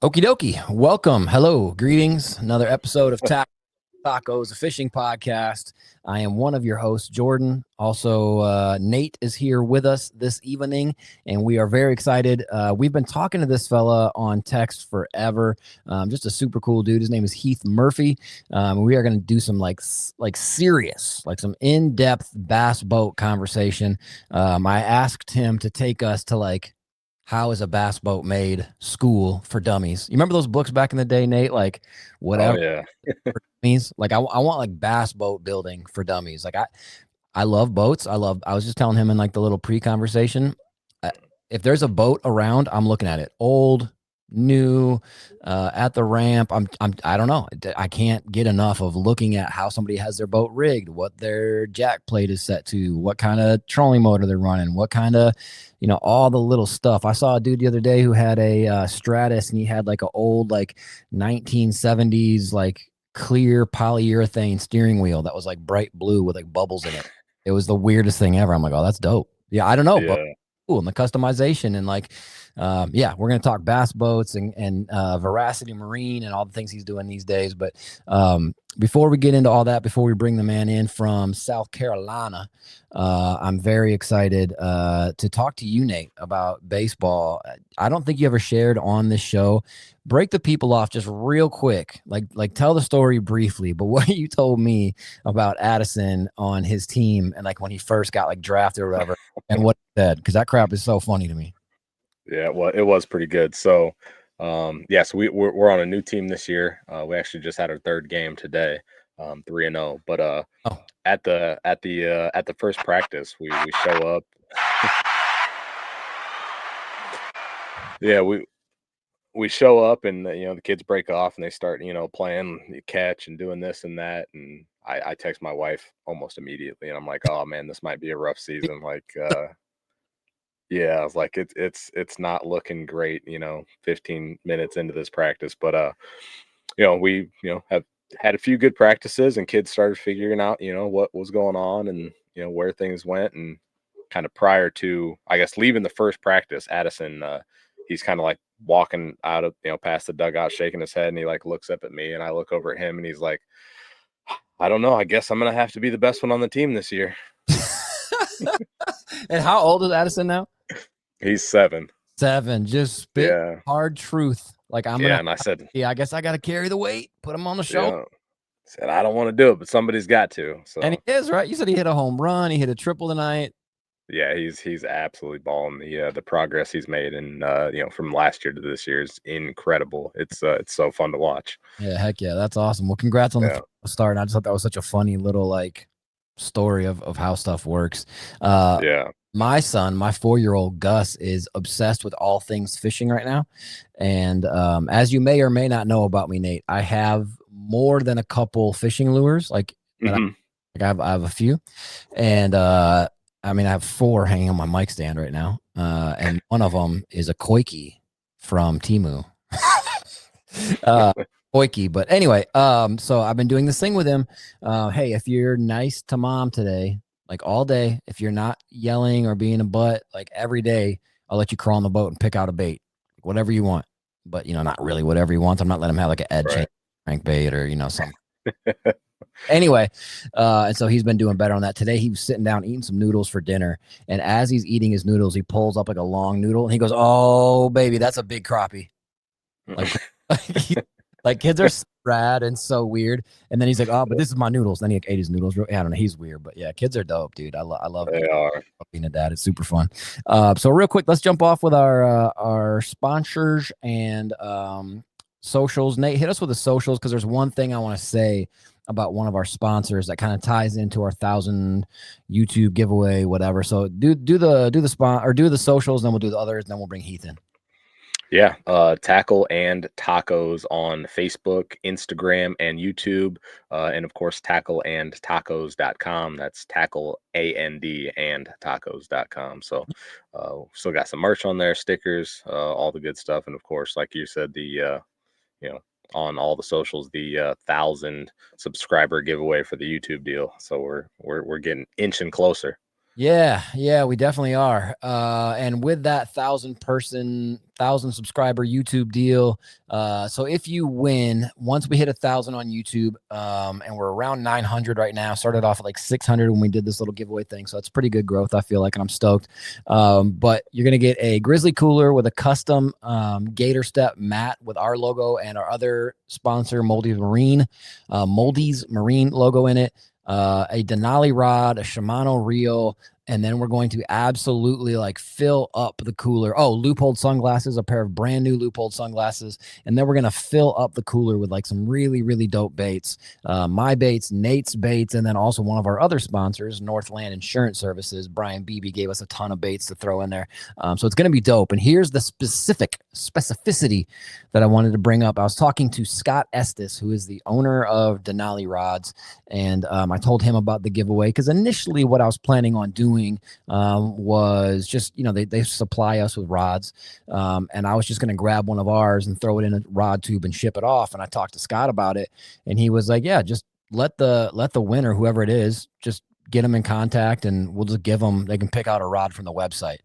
Okie dokie. Welcome. Hello. Greetings. Another episode of Tacos, a fishing podcast. I am one of your hosts, Jordan. Also, Nate is here with us this evening, and we are very excited. We've been talking to this fella on text forever. Just a super cool dude. His name is Heath Murphy. We are going to do some serious, some in-depth bass boat conversation. I asked him to take us to how is a bass boat made school for dummies. You remember those books back in the day, Nate? Like whatever. Oh yeah. For dummies. Like I want like bass boat building for dummies. I love boats. I was just telling him in like the little pre-conversation, if there's a boat around, I'm looking at it. Old, new, at the ramp. I don't know. I can't get enough of looking at how somebody has their boat rigged, what their jack plate is set to, what kind of trolling motor they're running, what kind of, all the little stuff. I saw a dude the other day who had a Stratus, and he had like an old 1970s clear polyurethane steering wheel that was like bright blue with like bubbles in it. It was the weirdest thing ever. I'm like, oh, that's dope. Yeah, I don't know, but cool. And the customization and we're gonna talk bass boats and Veracity Marine and all the things he's doing these days. But before we get into all that, before we bring the man in from South Carolina, I'm very excited to talk to you, Nate, about baseball. I don't think you ever shared on this show. Break the people off just real quick. Like tell the story briefly, but what you told me about Addison on his team and like when he first got drafted or whatever, and what he said, because that crap is so funny to me. Yeah, well, it was pretty good. So, so we're on a new team this year. We actually just had our third game today, 3-0. But at the first practice, we show up. Yeah, we show up, and the kids break off and they start playing catch and doing this and that. And I text my wife almost immediately, and I'm like, oh man, this might be a rough season. Yeah, I was like, it's not looking great, 15 minutes into this practice. But we, have had a few good practices, and kids started figuring out, what was going on and, where things went. And kind of prior to, I guess, leaving the first practice, Addison, he's kind of like walking out of, past the dugout, shaking his head, and he like looks up at me, and I look over at him, and he's like, I don't know, I guess I'm gonna have to be the best one on the team this year. And how old is Addison now? He's 7. Just spit hard truth. Like and I said, I guess I got to carry the weight, put him on the shoulder. Said, I don't want to do it, but somebody's got to. So, and he is, right? You said he hit a home run, he hit a triple tonight. Yeah, he's absolutely balling. The progress he's made, and from last year to this year is incredible. It's so fun to watch. Yeah, heck yeah, that's awesome. Well, congrats on the start. And I just thought that was such a funny little story of how stuff works. My son, my 4-year-old Gus, is obsessed with all things fishing right now. And as you may or may not know about me, Nate, I have more than a couple fishing lures. I have a few. And I have 4 hanging on my mic stand right now. And one of them is a koiki from Temu. Koiki. But anyway, so I've been doing this thing with him. Hey, if you're nice to mom today, all day, if you're not yelling or being a butt, every day, I'll let you crawl on the boat and pick out a bait, whatever you want. But not really whatever he wants. I'm not letting him have an Ed chain crankbait or something. Anyway, and so he's been doing better on that. Today he was sitting down eating some noodles for dinner, and as he's eating his noodles, he pulls up a long noodle and he goes, "Oh baby, that's a big crappie." Kids are so rad and so weird. And then he's like, "Oh, but this is my noodles." Then he ate his noodles. I don't know. He's weird, but yeah, kids are dope, dude. I love they are being a dad. It's super fun. So real quick, let's jump off with our sponsors and socials. Nate, hit us with the socials, because there's one thing I want to say about one of our sponsors that kind of ties into our 1,000 YouTube giveaway, whatever. So do the socials, then we'll do the others, and then we'll bring Heath in. Yeah, Tackle and Tacos on Facebook, Instagram, and YouTube, and of course tackleandtacos.com. That's tackle and tacos.com. So still got some merch on there, stickers, all the good stuff, and of course, like you said, the on all the socials, the 1,000 subscriber giveaway for the YouTube deal. So we're getting inching closer. Yeah, we definitely are. And with that 1,000 subscriber YouTube deal, so if you win, once we hit 1,000 on YouTube, and we're around 900 right now, started off at like 600 when we did this little giveaway thing. So it's pretty good growth, I feel like, and I'm stoked. But you're going to get a Grizzly cooler with a custom Gator Step mat with our logo and our other sponsor, Moldy's Marine logo in it. A Denali rod, a Shimano reel, and then we're going to absolutely like fill up the cooler. Oh, Loophole sunglasses, a pair of brand new Loophole sunglasses, and then we're gonna fill up the cooler with like some really, really dope baits. My baits, Nate's baits, and then also one of our other sponsors, Northland Insurance Services. Brian Beebe gave us a ton of baits to throw in there, so it's gonna be dope. And here's the specificity that I wanted to bring up. I was talking to Scott Estes, who is the owner of Denali Rods, and I told him about the giveaway because initially what I was planning on doing was just, they supply us with rods, and I was just going to grab one of ours and throw it in a rod tube and ship it off. And I talked to Scott about it, and he was like, yeah, just let the winner, whoever it is, just get them in contact and we'll just give them, they can pick out a rod from the website.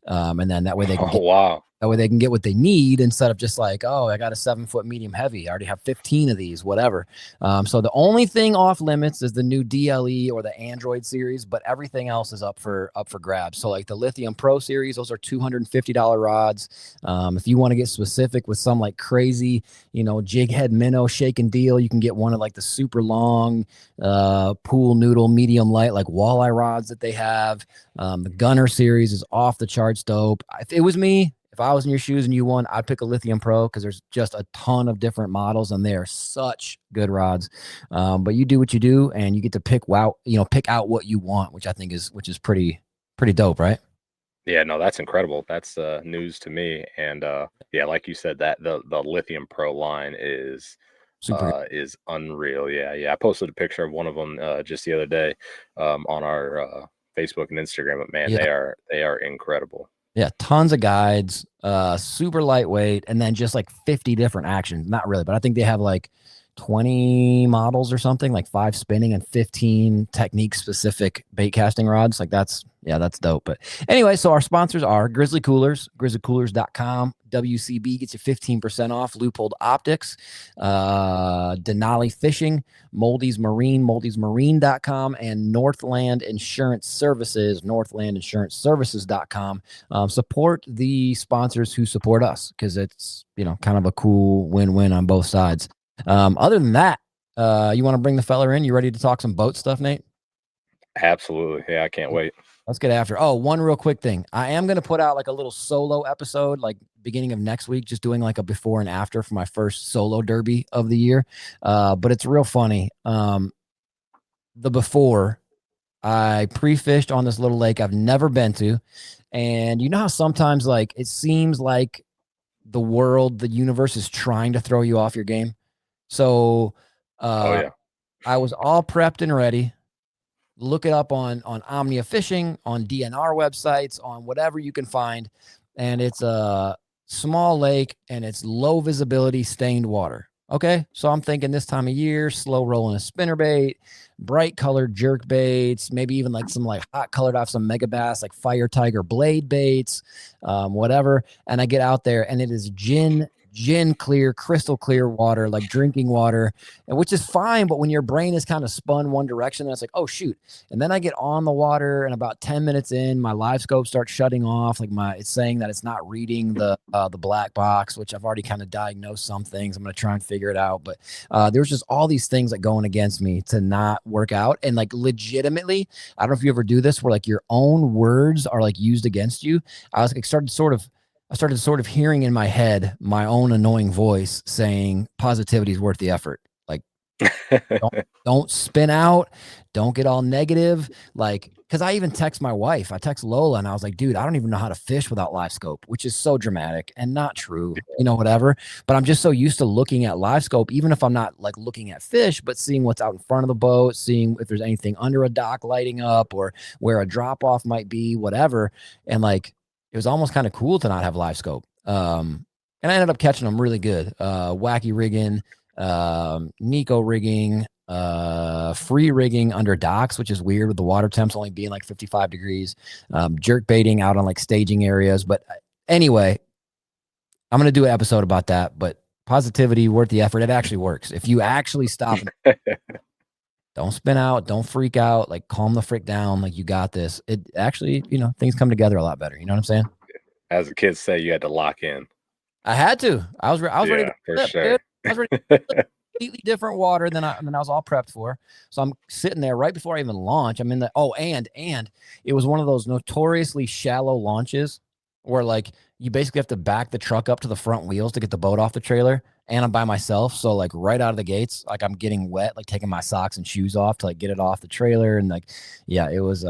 And then that way they can wow. That way they can get what they need instead of just like, oh, I got a 7-foot medium heavy. I already have 15 of these, whatever. So the only thing off limits is the new DLE or the Android series, but everything else is up for grabs. So like the Lithium Pro series, those are $250 rods. If you want to get specific with some like crazy, jig head minnow shake and deal, you can get one of like the super long pool noodle medium light like walleye rods that they have. The Gunner series is off the charts dope. If it was me, if I was in your shoes and you won, I'd pick a Lithium Pro because there's just a ton of different models and they are such good rods. But you do what you do, and you get to pick out what you want, which I think is pretty dope, right? Yeah, no, that's incredible. That's news to me. And yeah, like you said, that the Lithium Pro line is unreal. Yeah. I posted a picture of one of them just the other day on our Facebook and Instagram. But man, Yeah. they are incredible. Yeah, tons of guides, super lightweight, and then just like 50 different actions. Not really, but I think they have like 20 models or something, like 5 spinning and 15 technique specific bait casting rods. Like that's dope. But anyway, so our sponsors are Grizzly Coolers, grizzlycoolers.com. WCB gets you 15% off. Loophole Optics, Denali Fishing, Moldy's Marine, moldysmarine.com, and Northland Insurance Services, northlandinsuranceservices.com. Support the sponsors who support us because it's, kind of a cool win-win on both sides. Other than that, you want to bring the fella in? You ready to talk some boat stuff, Nate? Absolutely. Yeah, I can't wait. Let's get after. Oh, one real quick thing. I am going to put out like a little solo episode, like beginning of next week, just doing like a before and after for my first solo derby of the year. But it's real funny. The before, I pre-fished on this little lake I've never been to. And you know how sometimes like it seems like the universe is trying to throw you off your game. So Yeah. I was all prepped and ready. Look it up on Omnia Fishing, on DNR websites, on whatever you can find. And it's a small lake and it's low visibility stained water. Okay. So I'm thinking this time of year, slow rolling a spinnerbait, bright colored jerk baits, maybe even like some like hot colored off some mega bass, like fire tiger blade baits, whatever. And I get out there and it is gin clear, crystal clear water, like drinking water, and which is fine. But when your brain is kind of spun one direction, then it's like, oh shoot. And then I get on the water, and about 10 minutes in, my live scope starts shutting off. Like it's saying that it's not reading the black box, which I've already kind of diagnosed some things. I'm going to try and figure it out. But there's just all these things like going against me to not work out. And like legitimately, I don't know if you ever do this where like your own words are like used against you. I started sort of hearing in my head my own annoying voice saying positivity is worth the effort. Like, don't spin out. Don't get all negative. Like, because I even text my wife. I text Lola and I was like, dude, I don't even know how to fish without live scope, which is so dramatic and not true, whatever. But I'm just so used to looking at live scope, even if I'm not like looking at fish, but seeing what's out in front of the boat, seeing if there's anything under a dock lighting up or where a drop off might be, whatever. And like, it was almost kind of cool to not have live scope. And I ended up catching them really good. Wacky rigging, Nico rigging, free rigging under docks, which is weird with the water temps only being like 55 degrees, jerk baiting out on like staging areas. But anyway, I'm going to do an episode about that, but positivity, worth the effort. It actually works. If you actually stop and don't spin out, don't freak out, like calm the frick down. Like you got this. It actually, things come together a lot better. You know what I'm saying? As the kids say, you had to lock in. I had to. I was ready to for flip, sure. dude. I was ready to flip. Completely different water than I was all prepped for. So I'm sitting there right before I even launch. I'm in the and it was one of those notoriously shallow launches where like you basically have to back the truck up to the front wheels to get the boat off the trailer. And I'm by myself. So like right out of the gates, like I'm getting wet, like taking my socks and shoes off to like get it off the trailer. And like, yeah, it was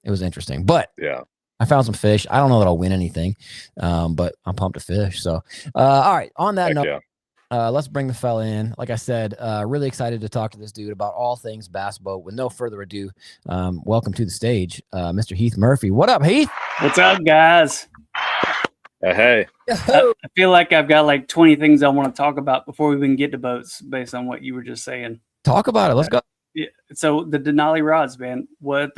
interesting. But yeah, I found some fish. I don't know that I'll win anything, but I'm pumped to fish. So, all right. On that note, let's bring the fella in. Like I said, really excited to talk to this dude about all things bass boat. With no further ado, welcome to the stage, Mr. Heath Murphy. What up, Heath? What's up, guys? Hey. I feel like I've got like 20 things I want to talk about before we even get to boats based on what you were just saying. Talk about it. Let's go. Yeah. So the Denali rods, man, what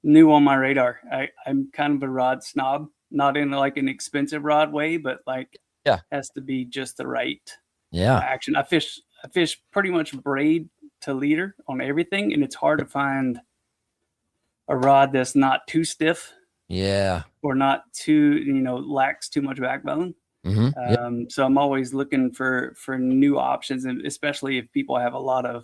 new on my radar? I'm kind of a rod snob, not in like an expensive rod way, but like has to be just the right action. I fish pretty much braid to leader on everything, and it's hard to find a rod that's not too stiff. Yeah. Or not too, lacks too much backbone. Mm-hmm. So I'm always looking for new options, and especially if people have a lot of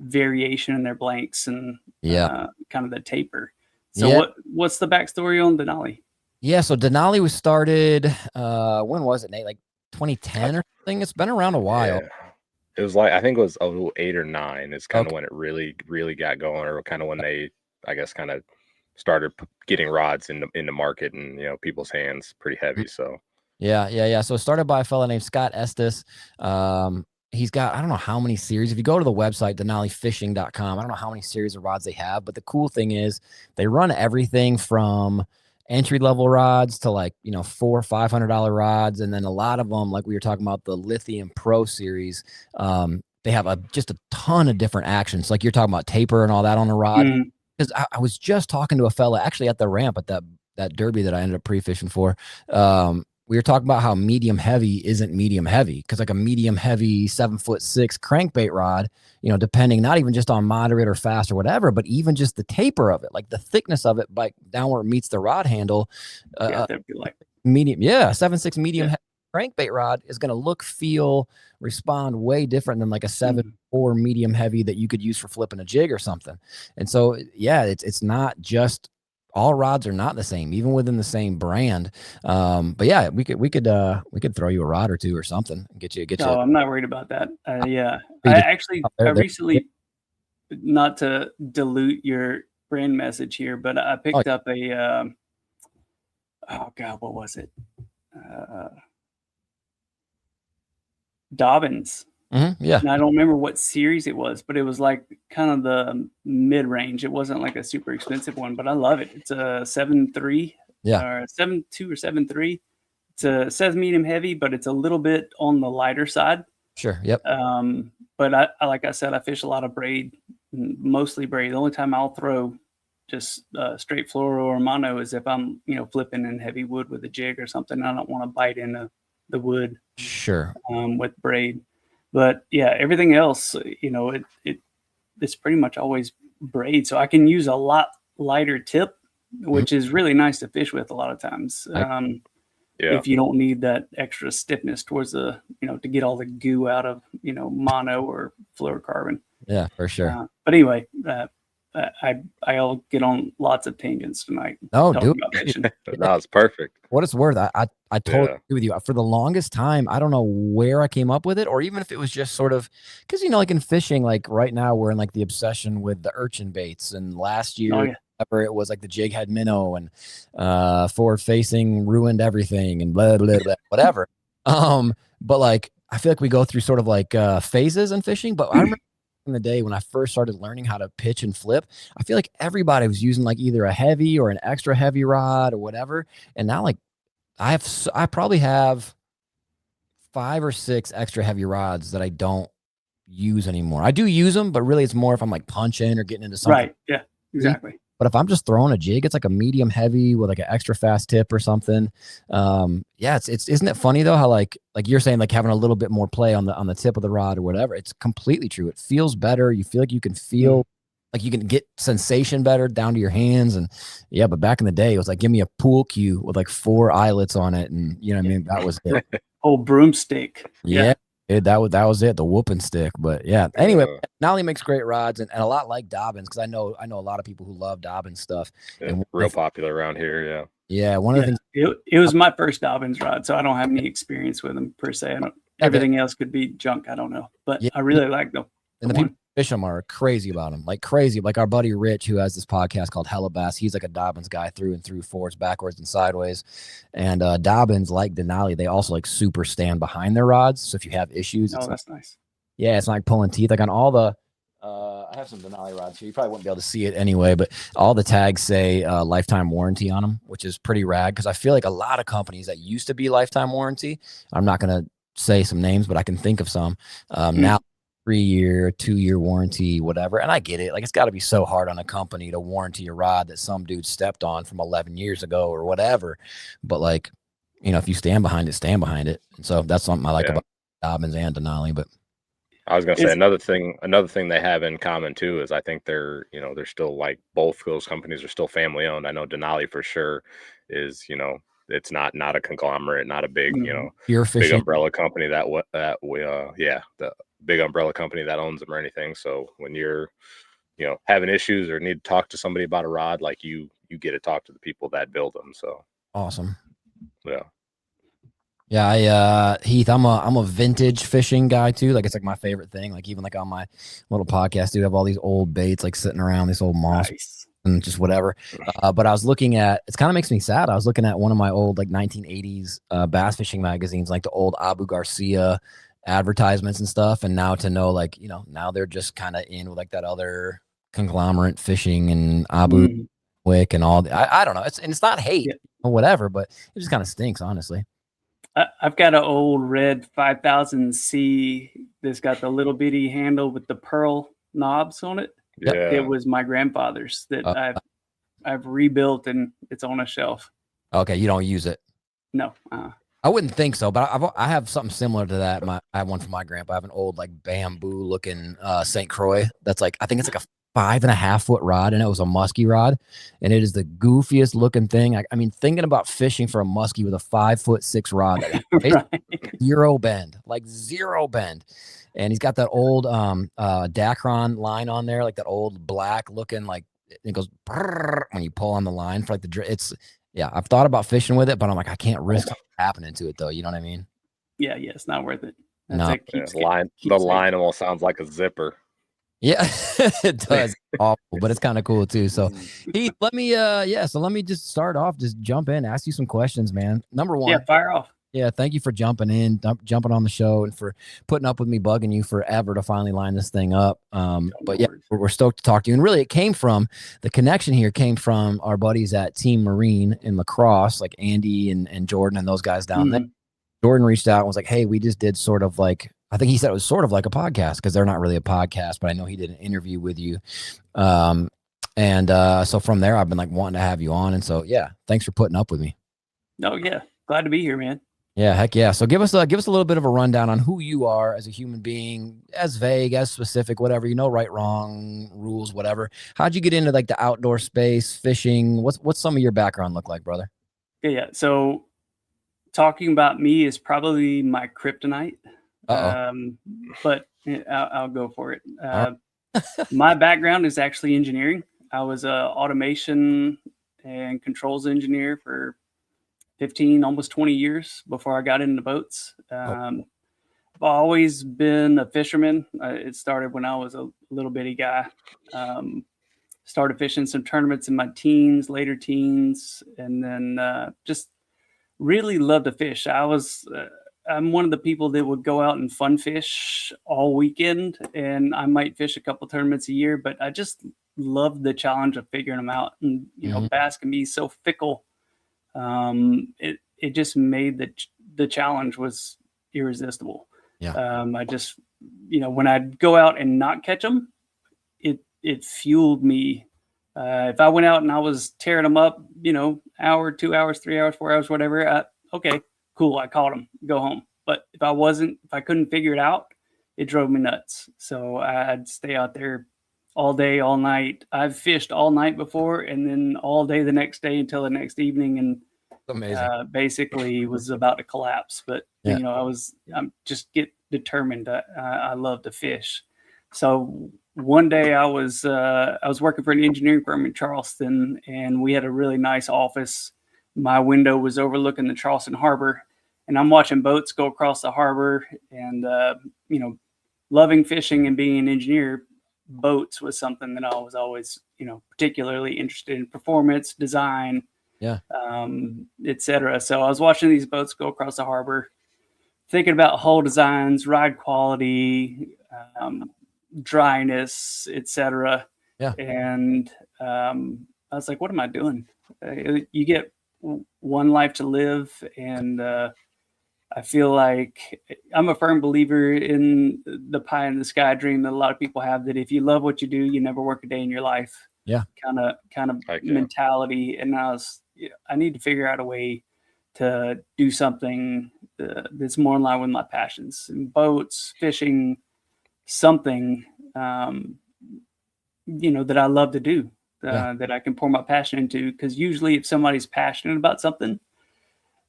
variation in their blanks and kind of the taper. So what's the backstory on Denali? Yeah, so Denali was started, when was it, Nate? Like 2010 or something? It's been around a while. Yeah. It was like, I think it was 08 or 09 is kind of when it really, really got going, or kind of when they, I guess, kind of started getting rods in the market and people's hands pretty heavy. So so it started by a fella named Scott Estes. He's got, I don't know how many series. If you go to the website denalifishing.com, I don't know how many series of rods they have, but the cool thing is they run everything from entry-level rods to like $400 or $500 rods, and then a lot of them, like we were talking about the Lithium Pro series, they have just a ton of different actions, like you're talking about taper and all that on the rod. Because I was just talking to a fella actually at the ramp at that derby that I ended up pre-fishing for. We were talking about how medium heavy isn't medium heavy, because like a medium heavy 7'6" crankbait rod, depending not even just on moderate or fast or whatever, but even just the taper of it, like the thickness of it, like down where it meets the rod handle. That'd be like medium, 7'6" medium heavy crankbait rod is going to look, feel, respond way different than like a 7'4" medium heavy that you could use for flipping a jig or something. And so, it's not just, all rods are not the same, even within the same brand. But yeah, we could throw you a rod or two or something and get you. No, I'm not worried about that. I recently, not to dilute your brand message here, but I picked up a, what was it? Dobbins. Yeah. And I don't remember what series it was, but it was like kind of the mid-range. It wasn't like a super expensive one, but I love it. It's a 7.3, or 7.2 or 7.3. It says medium heavy, but it's a little bit on the lighter side. Sure. Yep. But I like I said, I fish a lot of braid, mostly braid. The only time I'll throw just straight fluoro or mono is if I'm flipping in heavy wood with a jig or something. I don't want to bite into the wood. Sure. With braid. But yeah, everything else, it's pretty much always braid. So I can use a lot lighter tip, which is really nice to fish with a lot of times. If you don't need that extra stiffness towards the, to get all the goo out of, mono or fluorocarbon. Yeah, for sure. But anyway, I'll get on lots of tangents tonight. Oh, dude. No, it's perfect. What it's worth. I totally agree with you. For the longest time, I don't know where I came up with it, or even if it was just sort of, because, like in fishing, like right now we're in like the obsession with the urchin baits. And last year, it was like the jig head minnow and forward facing ruined everything and blah, blah, blah, whatever. But like, I feel like we go through sort of like phases in fishing, but I remember in the day when I first started learning how to pitch and flip, I feel like everybody was using like either a heavy or an extra heavy rod or whatever. And now like I probably have 5 or 6 extra heavy rods that I don't use anymore. I do use them, but really it's more if I'm like punching or getting into something. Right. Yeah, exactly. But if I'm just throwing a jig, it's like a medium heavy with like an extra fast tip or something. Yeah, it's isn't it funny though how like you're saying like having a little bit more play on the tip of the rod or whatever. It's completely true. It feels better. You feel like you can feel like you can get sensation better down to your hands. And yeah, but back in the day, it was like give me a pool cue with like 4 eyelets on it, and you know what I mean, that was it. Old broomstick. Yeah. That was it, the whooping stick. But yeah, anyway, Denali makes great rods and a lot like Dobyns, because I know a lot of people who love Dobyns stuff. And real popular around here. Yeah, one of the things. It was my first Dobyns rod, so I don't have any experience with them per se. Everything else could be junk. I don't know, but I really like them. And the people who fish them are crazy about them, like crazy. Like our buddy Rich, who has this podcast called Hella Bass, he's like a Dobyns guy through and through, forwards, backwards, and sideways. And Dobyns, like Denali, they also like super stand behind their rods. So if you have issues, that's nice. Yeah, it's not like pulling teeth. Like on all the, I have some Denali rods here. You probably wouldn't be able to see it anyway, but all the tags say lifetime warranty on them, which is pretty rad, because I feel like a lot of companies that used to be lifetime warranty, I'm not going to say some names, but I can think of some now. 3-year, 2-year warranty, whatever. And I get it. Like, it's got to be so hard on a company to warranty a rod that some dude stepped on from 11 years ago or whatever. But like, you know, if you stand behind it, stand behind it. And so that's something I like about Dobyns and Denali. But I was going to say another thing they have in common too is I think they're still, like, both those companies are still family owned. I know Denali for sure is, it's not a conglomerate, not a big, big umbrella company the big umbrella company that owns them or anything. So when you're, having issues or need to talk to somebody about a rod, like you get to talk to the people that build them. So awesome. Yeah, Heath, I'm a vintage fishing guy too. Like, it's like my favorite thing. Like, even like on my little podcast, dude, I have all these old baits like sitting around, this old moss and just whatever. But I was looking at, it kind of makes me sad. I was looking at one of my old like 1980s bass fishing magazines, like the old Abu Garcia advertisements and stuff. And now to know, like, now they're just kind of in with like that other conglomerate fishing and Abu Wick and all. I don't know. It's not hate or whatever, but it just kind of stinks, honestly. I've got an old red 5000C that's got the little bitty handle with the pearl knobs on it. Yeah, it was my grandfather's that I've rebuilt, and it's on a shelf. Okay, you don't use it? No. I wouldn't think so, but I have something similar to that. I have one from my grandpa. I have an old like bamboo looking St. Croix that's like, I think it's like a 5.5 foot rod, and it was a muskie rod, and it is the goofiest looking thing. I mean, thinking about fishing for a muskie with a 5'6" rod, zero bend, and he's got that old Dacron line on there, like that old black looking, like it goes when you pull on the line for like the I've thought about fishing with it, but I'm like, I can't risk happening to it though. You know what I mean? Yeah, it's not worth it. The line almost sounds like a zipper. Yeah, it does. Awful, but it's kind of cool too. So, Heath, let me just start off, just jump in, ask you some questions, man. Number one. Yeah, fire off. Yeah, thank you for jumping on the show and for putting up with me bugging you forever to finally line this thing up. But yeah, we're stoked to talk to you. And really, the connection here came from our buddies at Team Marine in La Crosse, like Andy and Jordan and those guys down there. Jordan reached out and was like, hey, we just did sort of like, I think he said it was sort of like a podcast, because they're not really a podcast, but I know he did an interview with you. So from there, I've been like wanting to have you on. And so, yeah, thanks for putting up with me. Oh, yeah. Glad to be here, man. Yeah, heck yeah. So give us a little bit of a rundown on who you are as a human being, as vague, as specific, whatever, right, wrong, rules, whatever. How'd you get into like the outdoor space, fishing? What's some of your background look like, brother? Yeah. So talking about me is probably my kryptonite. But I'll go for it. My background is actually engineering. I was a automation and controls engineer for 15, almost 20 years before I got into boats. I've always been a fisherman. It started when I was a little bitty guy. Started fishing some tournaments in my later teens, and then just really loved to fish. I'm one of the people that would go out and fun fish all weekend, and I might fish a couple tournaments a year, but I just love the challenge of figuring them out. And, bass can be so fickle. It just made the challenge was irresistible. Yeah. I just when I'd go out and not catch them, it fueled me. If I went out and I was tearing them up, hour, 2 hours, 3 hours, 4 hours, whatever, okay, cool, I caught them, go home. But if I couldn't figure it out, it drove me nuts. So I'd stay out there all day, all night. I've fished all night before, and then all day the next day until the next evening, and basically was about to collapse. But I'm just get determined. I love to fish. So one day I was working for an engineering firm in Charleston, and we had a really nice office. My window was overlooking the Charleston Harbor, and I'm watching boats go across the harbor. And loving fishing and being an engineer, boats was something that I was always particularly interested in. Performance, design, etc. So I was watching these boats go across the harbor, thinking about hull designs, ride quality, dryness, etc. And I was like, what am I doing? You get one life to live, and I feel like I'm a firm believer in the pie in the sky dream that a lot of people have, that if you love what you do, you never work a day in your life. Kind of mentality. And I need to figure out a way to do something that's more in line with my passions, and boats, fishing, something that I love to do, that I can pour my passion into. Because usually if somebody's passionate about something,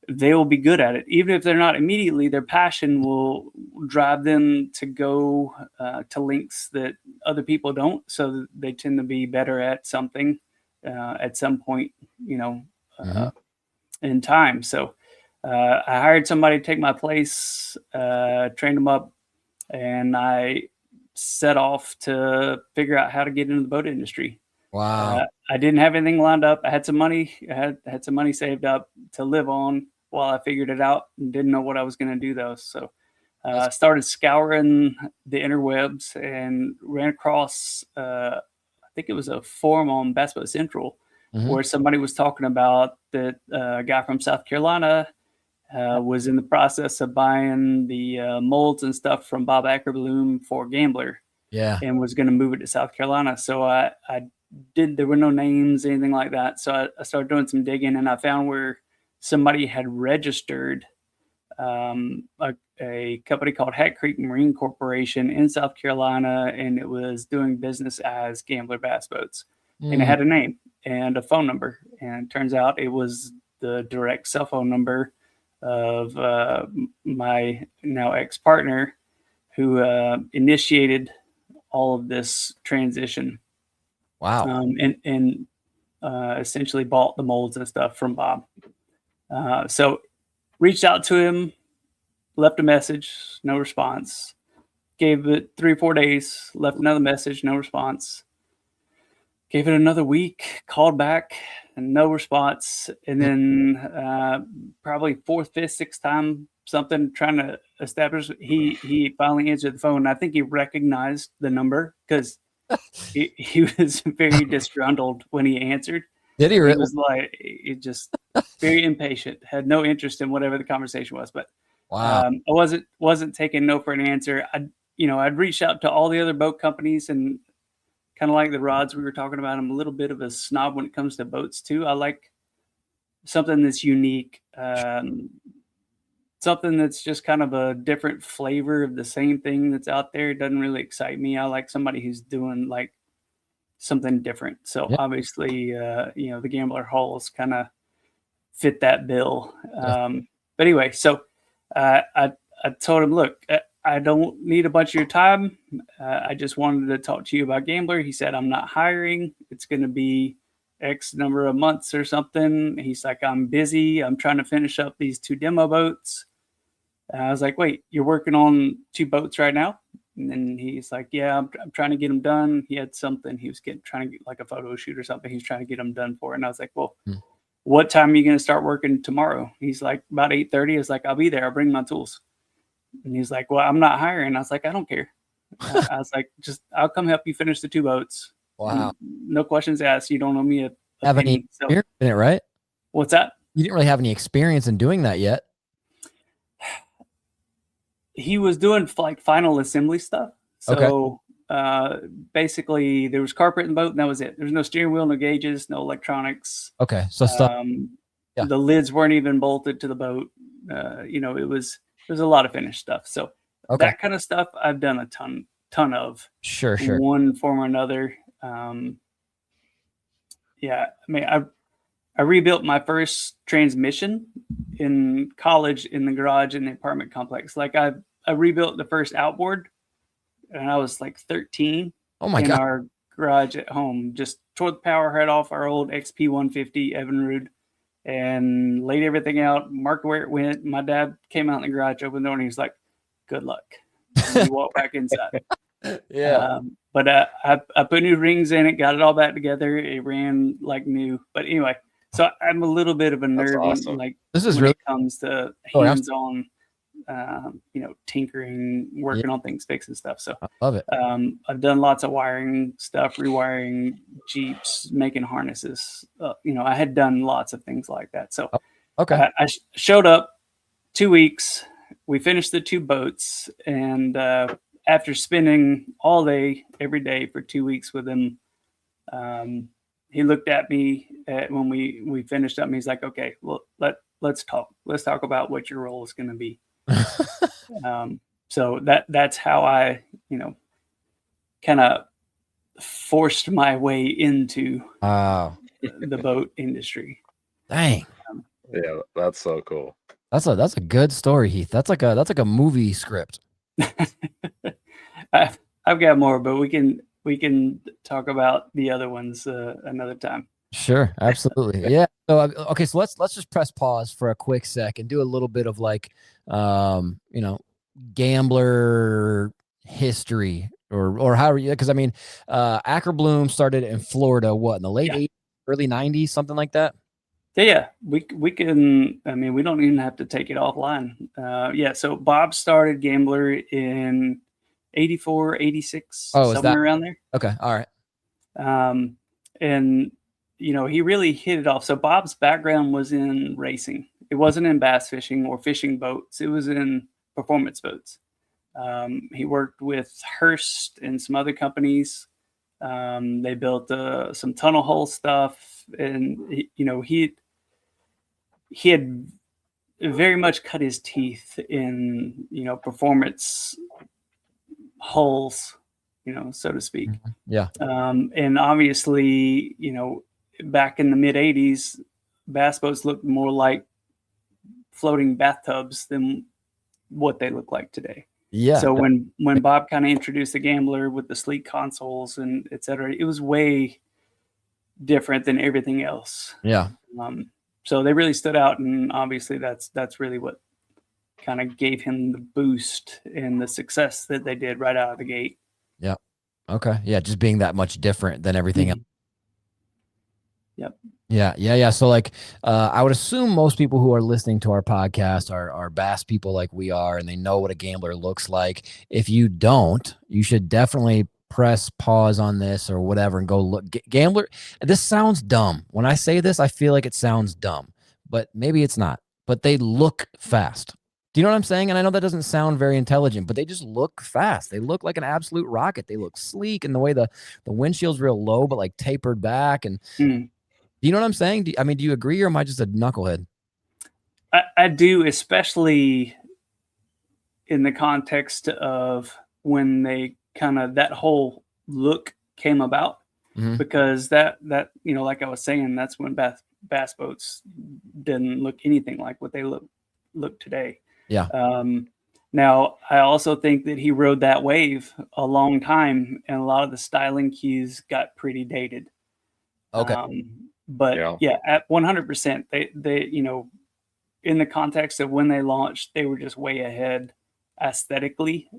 they will be good at it. Even if they're not immediately, their passion will drive them to go to lengths that other people don't. So they tend to be better at something at some point, in time. So I hired somebody to take my place, trained them up, and I set off to figure out how to get into the boat industry. Wow. I didn't have anything lined up. I had some money. I had some money saved up to live on while I figured it out, and didn't know what I was going to do though. So I started scouring the interwebs and ran across, I think it was a forum on Bass Boat Central, where somebody was talking about that a guy from South Carolina was in the process of buying the molds and stuff from Bob Ackerbloom for Gambler. And was going to move it to South Carolina. So there were no names, anything like that. So I started doing some digging, and I found where somebody had registered a company called Hat Creek Marine Corporation in South Carolina, and it was doing business as Gambler Bass Boats. And it had a name and a phone number. And it turns out it was the direct cell phone number of my now ex-partner, who initiated all of this transition. Wow. And essentially bought the molds and stuff from Bob. So reached out to him, left a message, no response. Gave it 3 or 4 days, left another message, no response. Gave it another week, called back, and no response. And then probably 4th, 5th, 6th time, something trying to establish, he finally answered the phone. I think he recognized the number, because he was very disgruntled when he answered. Did he really? He was like, just very impatient, had no interest in whatever the conversation was. But wow. I wasn't taking no for an answer. I'd reached out to all the other boat companies, and kind of like the rods we were talking about, I'm a little bit of a snob when it comes to boats too. I like something that's unique, something that's just kind of a different flavor of the same thing that's out there. It doesn't really excite me. I like somebody who's doing like something different. So obviously, the Gambler hulls kind of fit that bill. But anyway, so I told him, look, I don't need a bunch of your time. I just wanted to talk to you about Gambler. He said, I'm not hiring. It's going to be X number of months or something. He's like, I'm busy. I'm trying to finish up these 2 demo boats. And I was like, wait, you're working on 2 boats right now? And then he's like, yeah, I'm trying to get them done. He had something he was trying to get, like a photo shoot or something. He was trying to get them done for. And I was like, well, what time are you going to start working tomorrow? He's like, about 8:30. I was like, I'll be there. I'll bring my tools. And he's like, well, I'm not hiring. I was like, I don't care. I was like, I'll come help you finish the 2 boats. Wow. No questions asked. You don't owe me a have penny. any experience in it, right? What's that? You didn't really have any experience in doing that yet. He was doing like final assembly stuff. So basically there was carpet in the boat and that was it. There's no steering wheel, no gauges, no electronics. Okay. So stuff. The lids weren't even bolted to the boat. It was a lot of finished stuff. So that kind of stuff I've done a ton of. Sure. One form or another. I mean, I rebuilt my first transmission in college in the garage in the apartment complex. Like I rebuilt the first outboard and I was like 13. Oh my God. Our garage at home, just tore the power head off our old XP 150 Evinrude and laid everything out, marked where it went. My dad came out in the garage, opened the door, and he was like, "Good luck." And we walked back inside. But I put new rings in it, got it all back together. It ran like new. But anyway, so I'm a little bit of a nerd when it comes to hands-on, tinkering, working on things, fixing stuff. So I love it. I've done lots of wiring stuff, rewiring Jeeps, making harnesses. I had done lots of things like that. So I showed up 2 weeks. We finished the 2 boats, and after spending all day, every day for 2 weeks with him, he looked at me when we finished up, and he's like, "Okay, well, let's talk. Let's talk about what your role is going to be." So that's how I, kind of forced my way into the boat industry. Dang. Yeah, that's so cool. That's a good story, Heath. That's like a movie script. I've got more, but we can talk about the other ones another time. Sure, absolutely. Yeah. So okay, so let's just press pause for a quick sec and do a little bit of like gambler history or how, because I mean Ackerbloom started in Florida in the late 80s, early 90s, something like that. Yeah, we can. I mean, we don't even have to take it offline. So Bob started Gambler in 84, 86, somewhere around there. Okay, all right. And he really hit it off. So Bob's background was in racing. It wasn't in bass fishing or fishing boats. It was in performance boats. He worked with Hearst and some other companies. They built some tunnel hole stuff, and he had very much cut his teeth in performance hulls, so to speak. Yeah. And obviously, back in the mid 80s, bass boats looked more like floating bathtubs than what they look like today. Yeah. So when Bob kind of introduced the Gambler with the sleek consoles and et cetera, it was way different than everything else. Yeah. So they really stood out, and obviously that's really what kind of gave him the boost and the success that they did right out of the gate. Yeah. Okay. Yeah, just being that much different than everything else. Yep. Yeah. So like, I would assume most people who are listening to our podcast are bass people like we are, and they know what a Gambler looks like. If you don't, you should definitely press pause on this or whatever and go look. Gambler, this sounds dumb. When I say this, I feel like it sounds dumb, but maybe it's not. But they look fast. Do you know what I'm saying? And I know that doesn't sound very intelligent, but they just look fast. They look like an absolute rocket. They look sleek, and the way the windshield's real low, but like tapered back. And do you know what I'm saying? Do you agree, or am I just a knucklehead? I do, especially in the context of when they kind of that whole look came about, because that like I was saying, that's when bass boats didn't look anything like what they look today. Yeah. Now I also think that he rode that wave a long time, and a lot of the styling cues got pretty dated. Okay. But at 100%, they in the context of when they launched, they were just way ahead aesthetically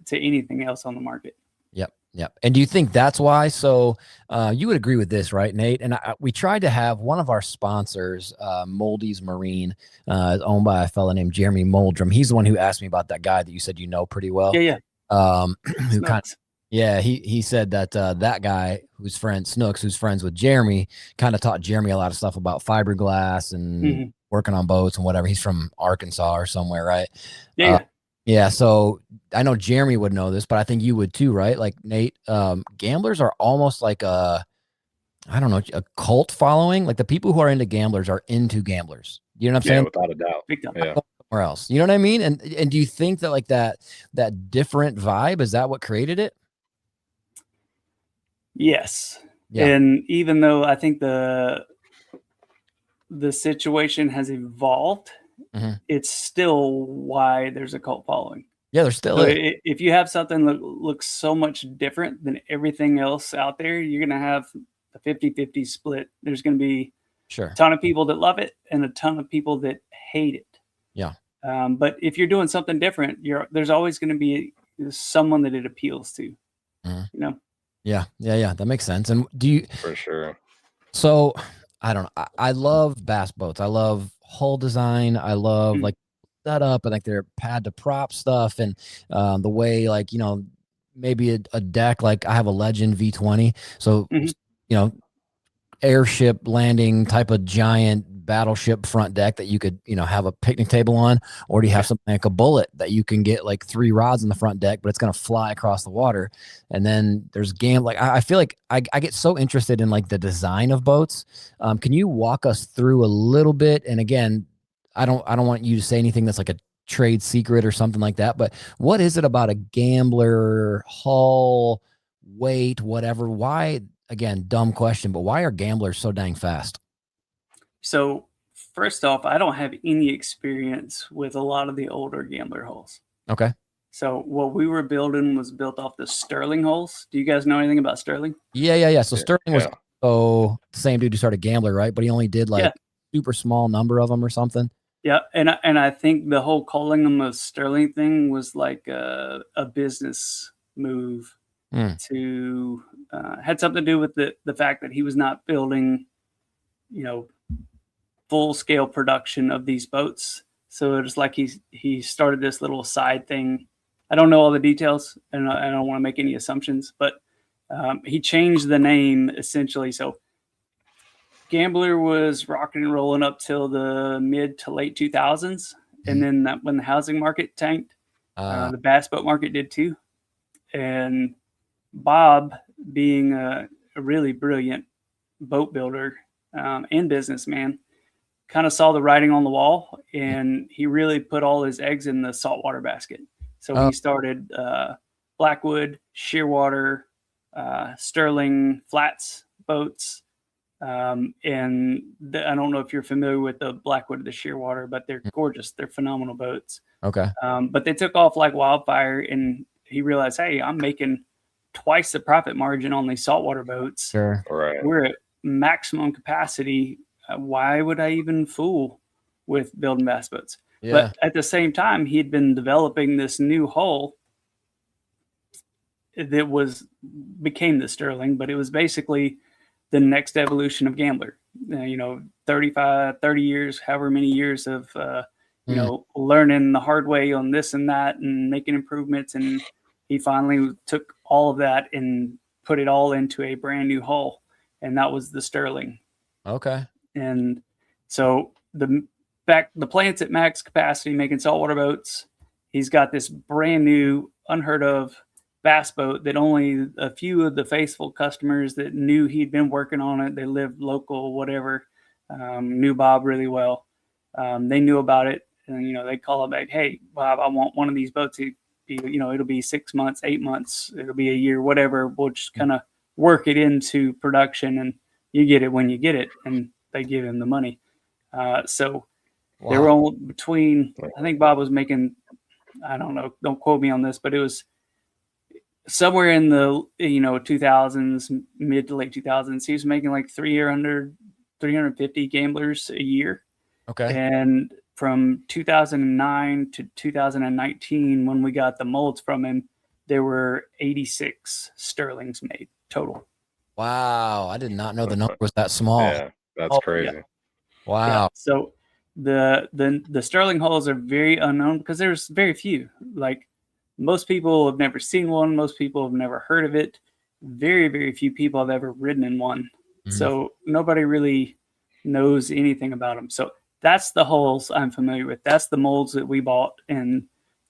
to anything else on the market. Yep. And do you think that's why? So you would agree with this, right, Nate? And we tried to have one of our sponsors, Moldy's Marine, owned by a fellow named Jeremy Moldrum. He's the one who asked me about that guy that you said you know pretty well. Yeah. Who kind of, he said that that guy who's Snooks, who's friends with Jeremy, kind of taught Jeremy a lot of stuff about fiberglass and working on boats and whatever. He's from Arkansas or somewhere, right? Yeah. Yeah, so I know Jeremy would know this, but I think you would too, right? Like Nate, gamblers are almost like a cult following. Like the people who are into gamblers are into gamblers. You know what I'm saying? Without a doubt. Yeah. Somewhere else. You know what I mean? And do you think that like that different vibe, is that what created it? Yes. Yeah. And even though I think the situation has evolved, it's still why there's a cult following. Yeah, there still is. If you have something that looks so much different than everything else out there, you're going to have a 50-50 split. There's going to be a ton of people that love it and a ton of people that hate it. Yeah. But if you're doing something different, there's always going to be someone that it appeals to. You know? Yeah. That makes sense. And do you? For sure. So I don't know. I love bass boats. I love hull design. I love like setup and like their pad to prop stuff and the way like, you know, maybe a deck, like I have a Legend V20. So, you know, airship landing type of giant battleship front deck that you could, you know, have a picnic table on, or do you have something like a Bullet that you can get like 3 rods in the front deck, but it's going to fly across the water. And then there's like I feel like I get so interested in like the design of boats. Can you walk us through a little bit? And again, I don't want you to say anything that's like a trade secret or something like that, but what is it about a gambler hull, weight, whatever? Why, again, dumb question, but why are gamblers so dang fast? So first off, I don't have any experience with a lot of the older gambler hulls. Okay. So what we were building was built off the Sterling hulls. Do you guys know anything about Sterling? Yeah. So Sterling was the same dude who started Gambler, right? But he only did like super small number of them or something. Yeah, and I think the whole calling them a Sterling thing was like a business move to had something to do with the fact that he was not building, you know, full scale production of these boats. So it was like he started this little side thing. I don't know all the details, and I don't want to make any assumptions, but he changed the name essentially. So Gambler was rocking and rolling up till the mid to late 2000s. And then when the housing market tanked, the bass boat market did too. And Bob, being a really brilliant boat builder and businessman, kind of saw the writing on the wall, and he really put all his eggs in the saltwater basket. So he started Blackwood, Shearwater, Sterling, Flats boats. And I don't know if you're familiar with the Blackwood or the Shearwater, but they're gorgeous. They're phenomenal boats. Okay. But they took off like wildfire, and he realized, hey, I'm making twice the profit margin on these saltwater boats. Sure. Right. We're at maximum capacity. Why would I even fool with building bass boats? Yeah. But at the same time, he had been developing this new hull that became the Sterling, but it was basically the next evolution of Gambler. 30 years, however many years of learning the hard way on this and that and making improvements, and he finally took all of that and put it all into a brand new hull, and that was the Sterling. Okay. And so the plant's at max capacity making saltwater boats. He's got this brand new, unheard of bass boat that only a few of the faithful customers that knew he'd been working on it, they lived local, whatever, knew Bob really well. They knew about it, and they call him back, hey, Bob, I want one of these boats. It'll be 6 months, 8 months, it'll be a year, whatever. We'll just kind of work it into production, and you get it when you get it. And they give him the money. So they were all between, I think Bob was making, I don't know, don't quote me on this, but it was somewhere in the 2000s, mid to late 2000s. He was making like 350 gamblers a year. Okay. And from 2009 to 2019, when we got the molds from him, there were 86 Sterlings made total. Wow, I did not know the number was that small. Yeah, that's crazy. Yeah. Wow. Yeah. So the Sterling hulls are very unknown because there's very few. Like, most people have never seen one. Most people have never heard of it. Very, very few people have ever ridden in one. Mm-hmm. So nobody really knows anything about them. So that's the hulls I'm familiar with. That's the molds that we bought. And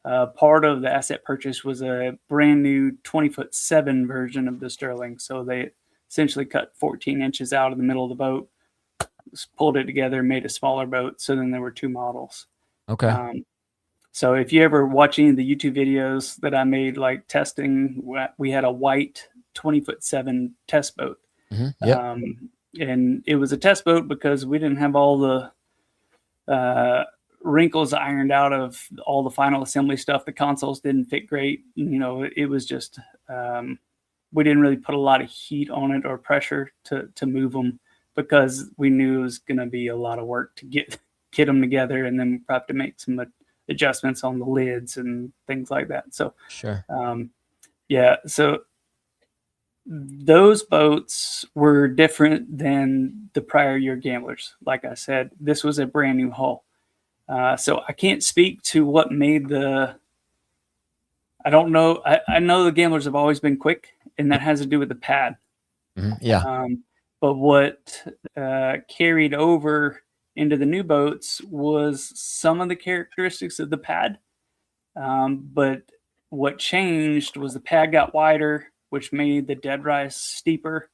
part of the asset purchase was a brand new 20'7" version of the Sterling. So they essentially cut 14 inches out of the middle of the boat, pulled it together, made a smaller boat. So then there were 2 models. Okay. So if you ever watch any of the YouTube videos that I made, like testing, we had a white 20'7" test boat. And it was a test boat because we didn't have all the wrinkles ironed out of all the final assembly stuff. The consoles didn't fit great. It was just, we didn't really put a lot of heat on it or pressure to move them, because we knew it was going to be a lot of work to get them together, and then we have to make some adjustments on the lids and things like that. So, sure. So those boats were different than the prior year Gamblers. Like I said, this was a brand new hull. So I can't speak to what made I don't know. I know the Gamblers have always been quick, and that has to do with the pad. Yeah. But what carried over into the new boats was some of the characteristics of the pad. But what changed was the pad got wider, which made the dead rise steeper.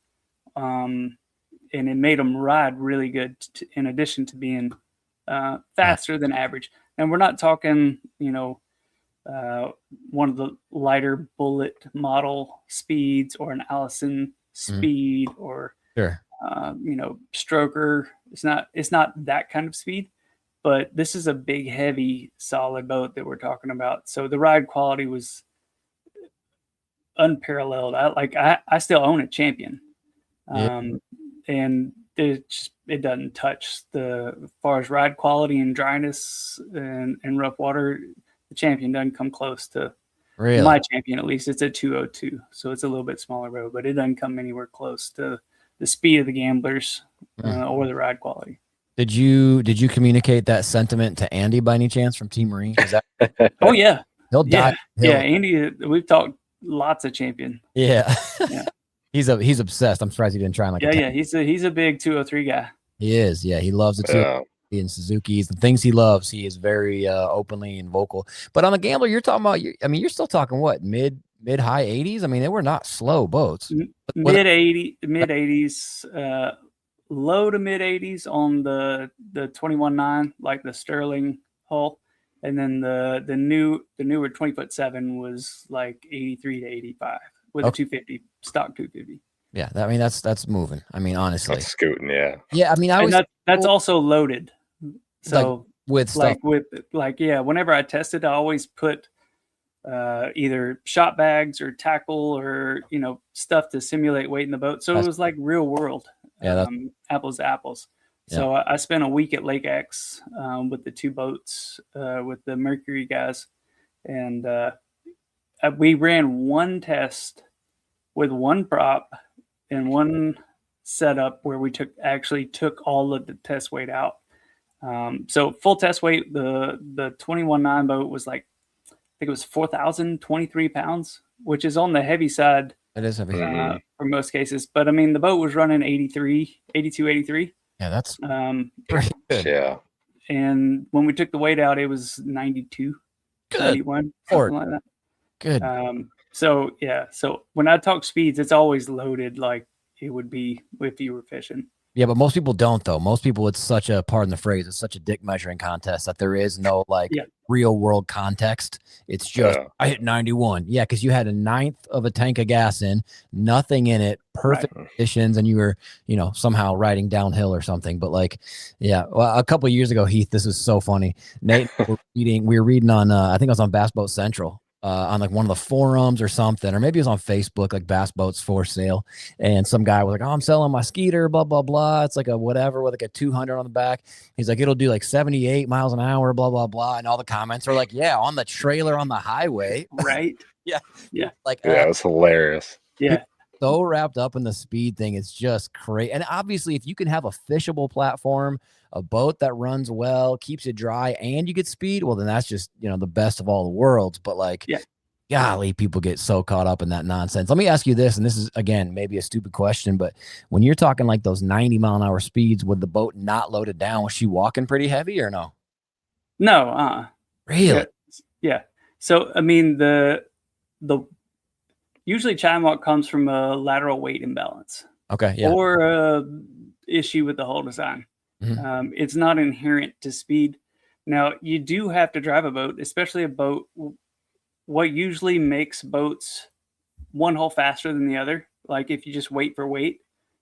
And it made them ride really good, in addition to being faster than average. And we're not talking, one of the lighter bullet model speeds or an Allison speed or, stroker. It's not that kind of speed, but this is a big, heavy, solid boat that we're talking about. So the ride quality was unparalleled. I still own a Champion. And it doesn't touch as far as ride quality and dryness and rough water. The Champion doesn't come close to my Champion. At least it's a 202, so it's a little bit smaller boat, but it doesn't come anywhere close to the speed of the Gamblers or the ride quality. Did you communicate that sentiment to Andy by any chance from Team Marine? Oh yeah, he'll die. Andy, we've talked lots of Champion. Yeah. He's obsessed. I'm surprised he didn't try and he's a big 203 guy. He is. Yeah, he loves the 203 and Suzuki's. The things he loves, he is very openly and vocal. But on the Gambler, you're talking about. You're still talking what, mid high 80s? I mean, they were not slow boats. Mid 80s, low to mid 80s on the 21.9, like the Sterling hull, and then the newer 20'7" was like 83 to 85 with a 250 stock 250. Yeah, that's moving. I mean, honestly, that's scooting. Yeah. Yeah, I mean, that's also loaded. So with stuff. Whenever I tested, I always put either shot bags or tackle or stuff to simulate weight in the boat. So it was like real world. Apples to apples. So I spent a week at Lake X with the 2 boats with the Mercury guys, and we ran one test with one prop and one setup where we took all of the test weight out. So full test weight, the 21.9 boat was like, I think it was 4,023 pounds, which is on the heavy side. It is heavy for most cases. But I mean, the boat was running 82, 83. Yeah, that's pretty good. Yeah. And when we took the weight out, it was 92, 91, something like that. Good. So when I talk speeds, it's always loaded like it would be if you were fishing. Yeah, but most people don't, though. Most people, it's such a, pardon the phrase, it's such a dick measuring contest that there is no real world context. It's just, I hit 91. Yeah, because you had a 1/9 of a tank of gas in, nothing in it, perfect conditions, and you were, somehow riding downhill or something. But well, a couple of years ago, Heath, this is so funny. Nate, we were reading on, I think it was on Bass Boat Central. On like one of the forums or something, or maybe it was on Facebook, like Bass Boats for Sale. And some guy was like, "Oh, I'm selling my Skeeter, blah, blah, blah. It's like a whatever with like a 200 on the back." He's like, "It'll do like 78 miles an hour, blah, blah, blah." And all the comments are like, "Yeah, on the trailer on the highway." Right. Yeah. Like, it was hilarious. Yeah. So wrapped up in the speed thing. It's just crazy. And obviously, if you can have a fishable platform, a boat that runs well, keeps it dry, and you get speed, well, then that's just, the best of all the worlds. But golly, people get so caught up in that nonsense. Let me ask you this, and this is, again, maybe a stupid question, but when you're talking like those 90-mile-an-hour speeds with the boat not loaded down, was she walking pretty heavy or no? No. Really? Yeah. So, I mean, the usually chine walk comes from a lateral weight imbalance. Okay. Yeah. Or a issue with the hull design. It's not inherent to speed. Now, you do have to drive a boat, especially a boat. What usually makes boats one hull faster than the other, like if you just wait for weight,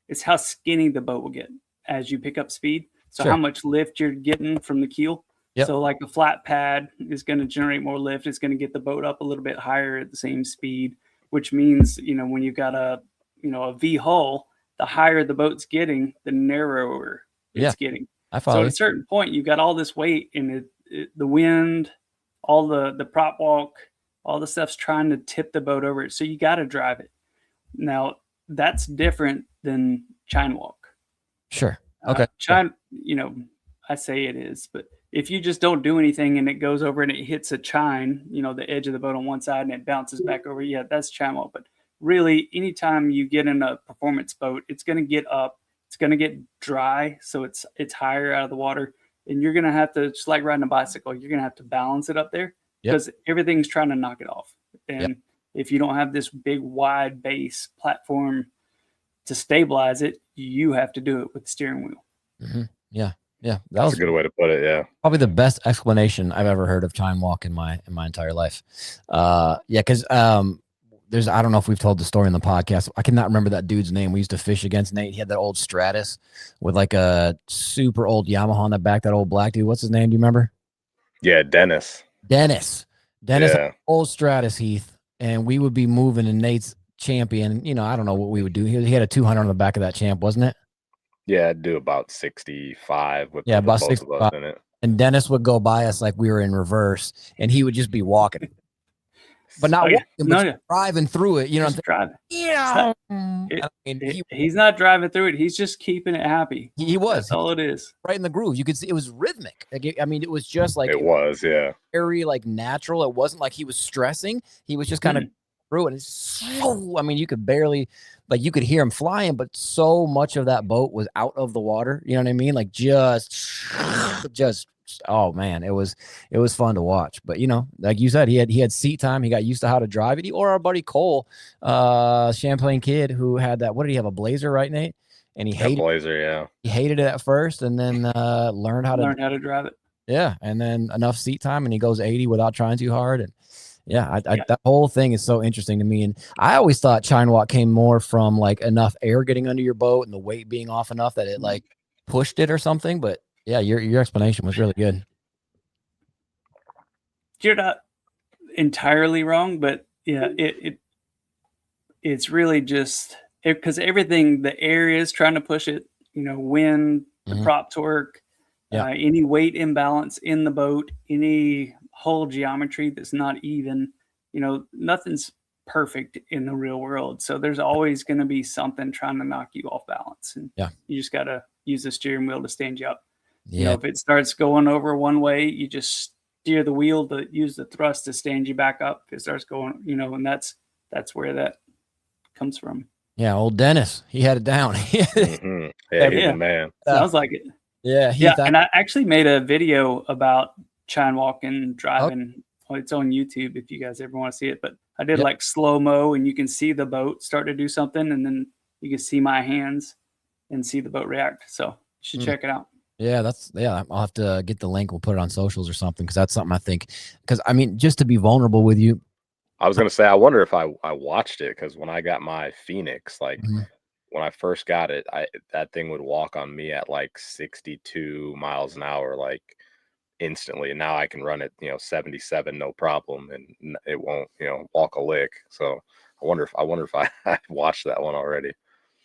it's how skinny the boat will get as you pick up speed. So how much lift you're getting from the keel. Yep. So like a flat pad is going to generate more lift. It's going to get the boat up a little bit higher at the same speed, which means, when you've got a V hull, the higher the boat's getting, the narrower it's getting. So at a certain point, you've got all this weight and the wind, all the prop walk, all the stuff's trying to tip the boat over. So you got to drive it. Now, that's different than chine walk. Sure. Okay. Chine, I say it is, but if you just don't do anything and it goes over and it hits a chine, the edge of the boat on one side and it bounces back over, that's chine walk. But really, anytime you get in a performance boat, it's going to get up, it's going to get dry, so it's higher out of the water, and you're going to have to, just like riding a bicycle, you're going to have to balance it up there because everything's trying to knock it off. And if you don't have this big wide base platform to stabilize it, you have to do it with the steering wheel. Mm-hmm. Yeah. That's a good way to put it. Yeah, probably the best explanation I've ever heard of chine walk in my entire life. Because I don't know if we've told the story in the podcast. I cannot remember that dude's name. We used to fish against Nate. He had that old Stratus with like a super old Yamaha on the back. That old black dude. What's his name? Do you remember? Yeah, Dennis. Yeah. Old Stratus, Heath, and we would be moving in Nate's Champion. I don't know what we would do. He had a 200 on the back of that Champ, wasn't it? Yeah, I'd do about 65 with about both 65 of us in it. And Dennis would go by us like we were in reverse, and he would just be walking. But not walking, but driving through it. Just driving. Yeah. He's not driving through it. He's just keeping it happy. He was. That's all it is. Right in the groove. You could see it was rhythmic. It was just like it was, very like natural. It wasn't like he was stressing. He was just kind of through it. And so, you could barely, like, you could hear him flying, but so much of that boat was out of the water. You know what I mean? Like just oh man, it was fun to watch. But like you said, he had seat time. He got used to how to drive it. Or our buddy Cole, Champlain kid, who had that. What did he have? A Blazer, right, Nate? And he hated Blazer. Yeah, he hated it at first, and then learned how to drive it. Yeah, and then enough seat time, and he goes 80 without trying too hard. And that whole thing is so interesting to me. And I always thought chine walk came more from like enough air getting under your boat and the weight being off enough that it like pushed it or something. But yeah, your explanation was really good. You're not entirely wrong, but yeah, it's really just because everything, the air is trying to push it, wind, the prop torque, any weight imbalance in the boat, any hull geometry that's not even, nothing's perfect in the real world. So there's always going to be something trying to knock you off balance. And you just got to use the steering wheel to stand you up. Yeah. If it starts going over one way, you just steer the wheel to use the thrust to stand you back up. If it starts going, and that's where that comes from. Yeah, old Dennis, he had it down. Yeah, he's the man. Sounds like it. Yeah, and I actually made a video about chine walking, driving. It's on YouTube if you guys ever want to see it. But I did like slow-mo, and you can see the boat start to do something, and then you can see my hands and see the boat react. So you should check it out. Yeah, I'll have to get the link. We'll put it on socials or something, because that's something I think. Because just to be vulnerable with you. I was gonna say, I wonder if I watched it, because when I got my Phoenix, like when I first got it, that thing would walk on me at like 62 miles an hour, like instantly. And now I can run it, 77, no problem, and it won't, walk a lick. So I wonder if I watched that one already.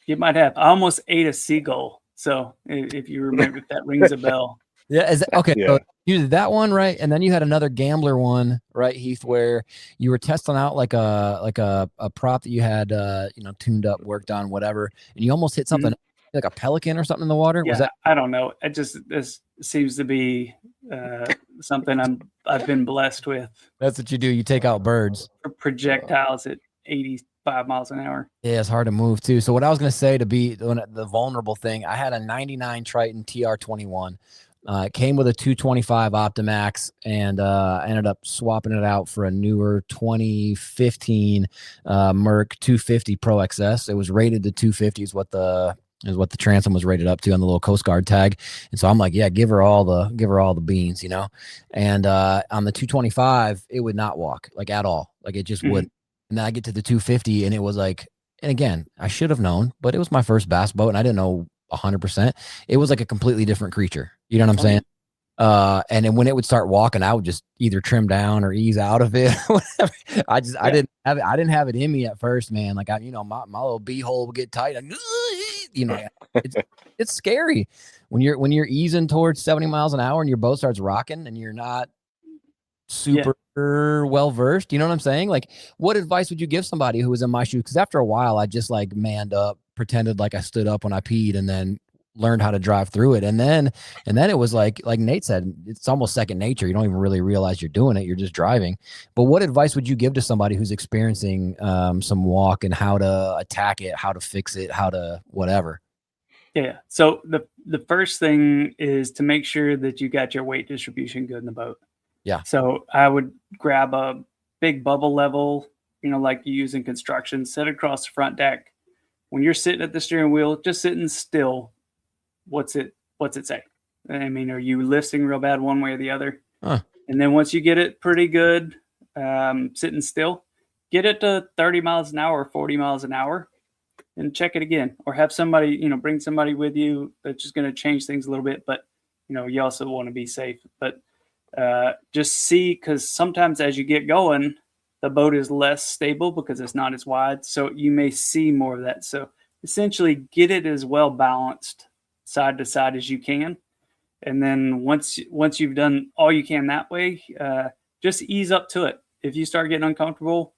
You might have. I almost ate a seagull. So if you remember, if that rings a bell. Yeah. Okay. Yeah. So you did that one, right? And then you had another gambler one, right, Heath, where you were testing out like a prop that you had, tuned up, worked on, whatever, and you almost hit something like a pelican or something in the water. Yeah, I don't know. This seems to be something I've been blessed with. That's what you do. You take out birds. Projectiles at 85 miles an hour. Yeah, it's hard to move too. So what I was going to say, to be the vulnerable thing, I had a 99 Triton TR21 It came with a 225 Optimax, and I ended up swapping it out for a newer 2015 Merc 250 Pro XS. It was rated to 250 is what the transom was rated up to on the little Coast Guard tag. And so I'm like, yeah, give her all the beans, you know. And on the 225, it would not walk like at all, like it just wouldn't. And then I get to the 250, and it was like, and again, I should have known, but it was my first bass boat, and I didn't know 100%. It was like a completely different creature. You know what I'm saying? And then when it would start walking, I would just either trim down or ease out of it. Whatever. I didn't have it in me at first, man. Like my little beehole would get tight. You know, it's scary when you're easing towards 70 miles an hour and your boat starts rocking and you're not super well versed. You know what I'm saying? Like, what advice would you give somebody who was in my shoes? Because after a while, I just like manned up, pretended like I stood up when I peed, and then learned how to drive through it. And then it was like Nate said, it's almost second nature. You don't even really realize you're doing it. You're just driving. But what advice would you give to somebody who's experiencing some walk, and how to attack it, how to fix it, how to whatever? Yeah. So the first thing is to make sure that you got your weight distribution good in the boat. Yeah. So I would grab a big bubble level, like you use in construction, set it across the front deck. When you're sitting at the steering wheel, just sitting still, what's it say? I mean, are you lifting real bad one way or the other? And then once you get it pretty good, sitting still, get it to 30 miles an hour, 40 miles an hour, and check it again. Or have somebody, bring somebody with you that's just going to change things a little bit. But, you also want to be safe. But just see, because sometimes as you get going, the boat is less stable because it's not as wide. So you may see more of that. So essentially get it as well balanced side to side as you can. And then once you've done all you can that way, just ease up to it. If you start getting uncomfortable,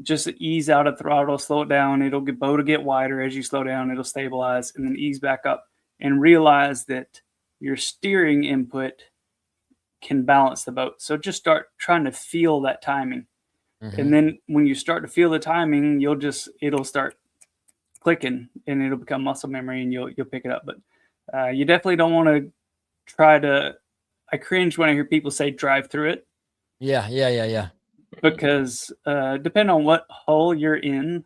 just ease out of throttle, slow it down. Boat will get wider as you slow down. It'll stabilize, and then ease back up, and realize that your steering input can balance the boat. So just start trying to feel that timing. And then when you start to feel the timing, it'll start clicking, and it'll become muscle memory, and you'll pick it up. But you definitely don't want to try to. I cringe when I hear people say drive through it. Yeah. Because depending on what hole you're in,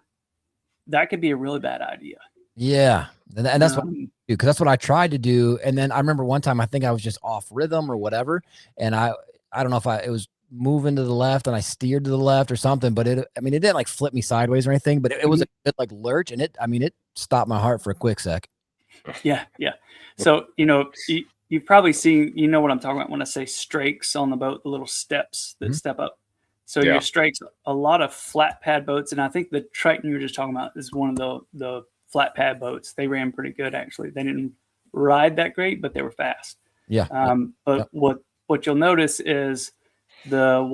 that could be a really bad idea. Yeah, and that's what I do, because that's what I tried to do. And then I remember one time, I think I was just off rhythm or whatever, and I don't know if it was moving to the left and I steered to the left or something, but it didn't like flip me sideways or anything, but it was a bit like lurch, and it stopped my heart for a quick sec. Yeah. So you've probably seen, what I'm talking about when I say strakes on the boat, the little steps that step up. So your strakes, a lot of flat pad boats, and I think the Triton you were just talking about is one of the flat pad boats. They ran pretty good, actually. They didn't ride that great, but they were fast. Yeah. But what you'll notice is the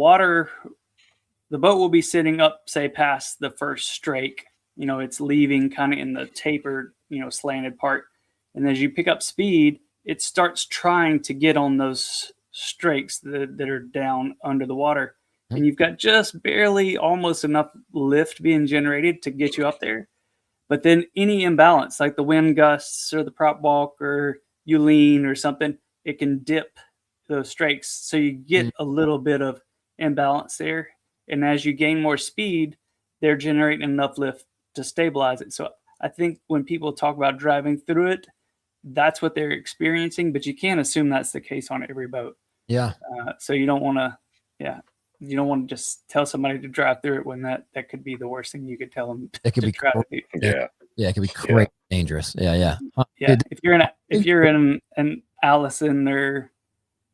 boat will be sitting up, say, past the first strake. It's leaving kind of in the tapered, slanted part. And as you pick up speed, it starts trying to get on those strakes that are down under the water. And you've got just barely almost enough lift being generated to get you up there. But then any imbalance, like the wind gusts or the prop walk or you lean or something, it can dip those strakes. So you get a little bit of imbalance there. And as you gain more speed, they're generating enough lift to stabilize it. So I think when people talk about driving through it, that's what they're experiencing. But you can't assume that's the case on every boat. Yeah. So you don't want to, you don't want to just tell somebody to drive through it when that could be the worst thing you could tell them. It could be it could be crazy dangerous. Yeah. If you're in an Allison, or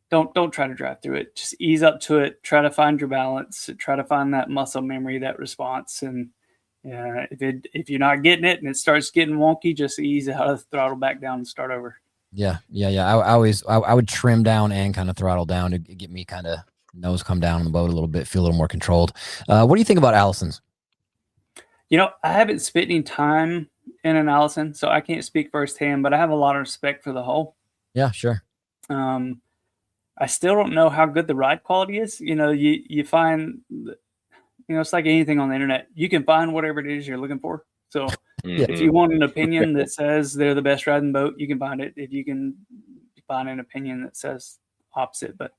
don't try to drive through it. Just ease up to it. Try to find your balance. Try to find that muscle memory, that response. And if you're not getting it and it starts getting wonky, just ease out of the throttle, back down, and start over. Yeah. I would trim down and kind of throttle down to get me kind of nose come down on the boat a little bit, feel a little more controlled. What do you think about Allisons? I haven't spent any time in an Allison, so I can't speak firsthand, but I have a lot of respect for the hull. Yeah, sure. I still don't know how good the ride quality is. You find, it's like anything on the internet. You can find whatever it is you're looking for. So if you want an opinion that says they're the best riding boat, you can find it. If you can find an opinion that says opposite. But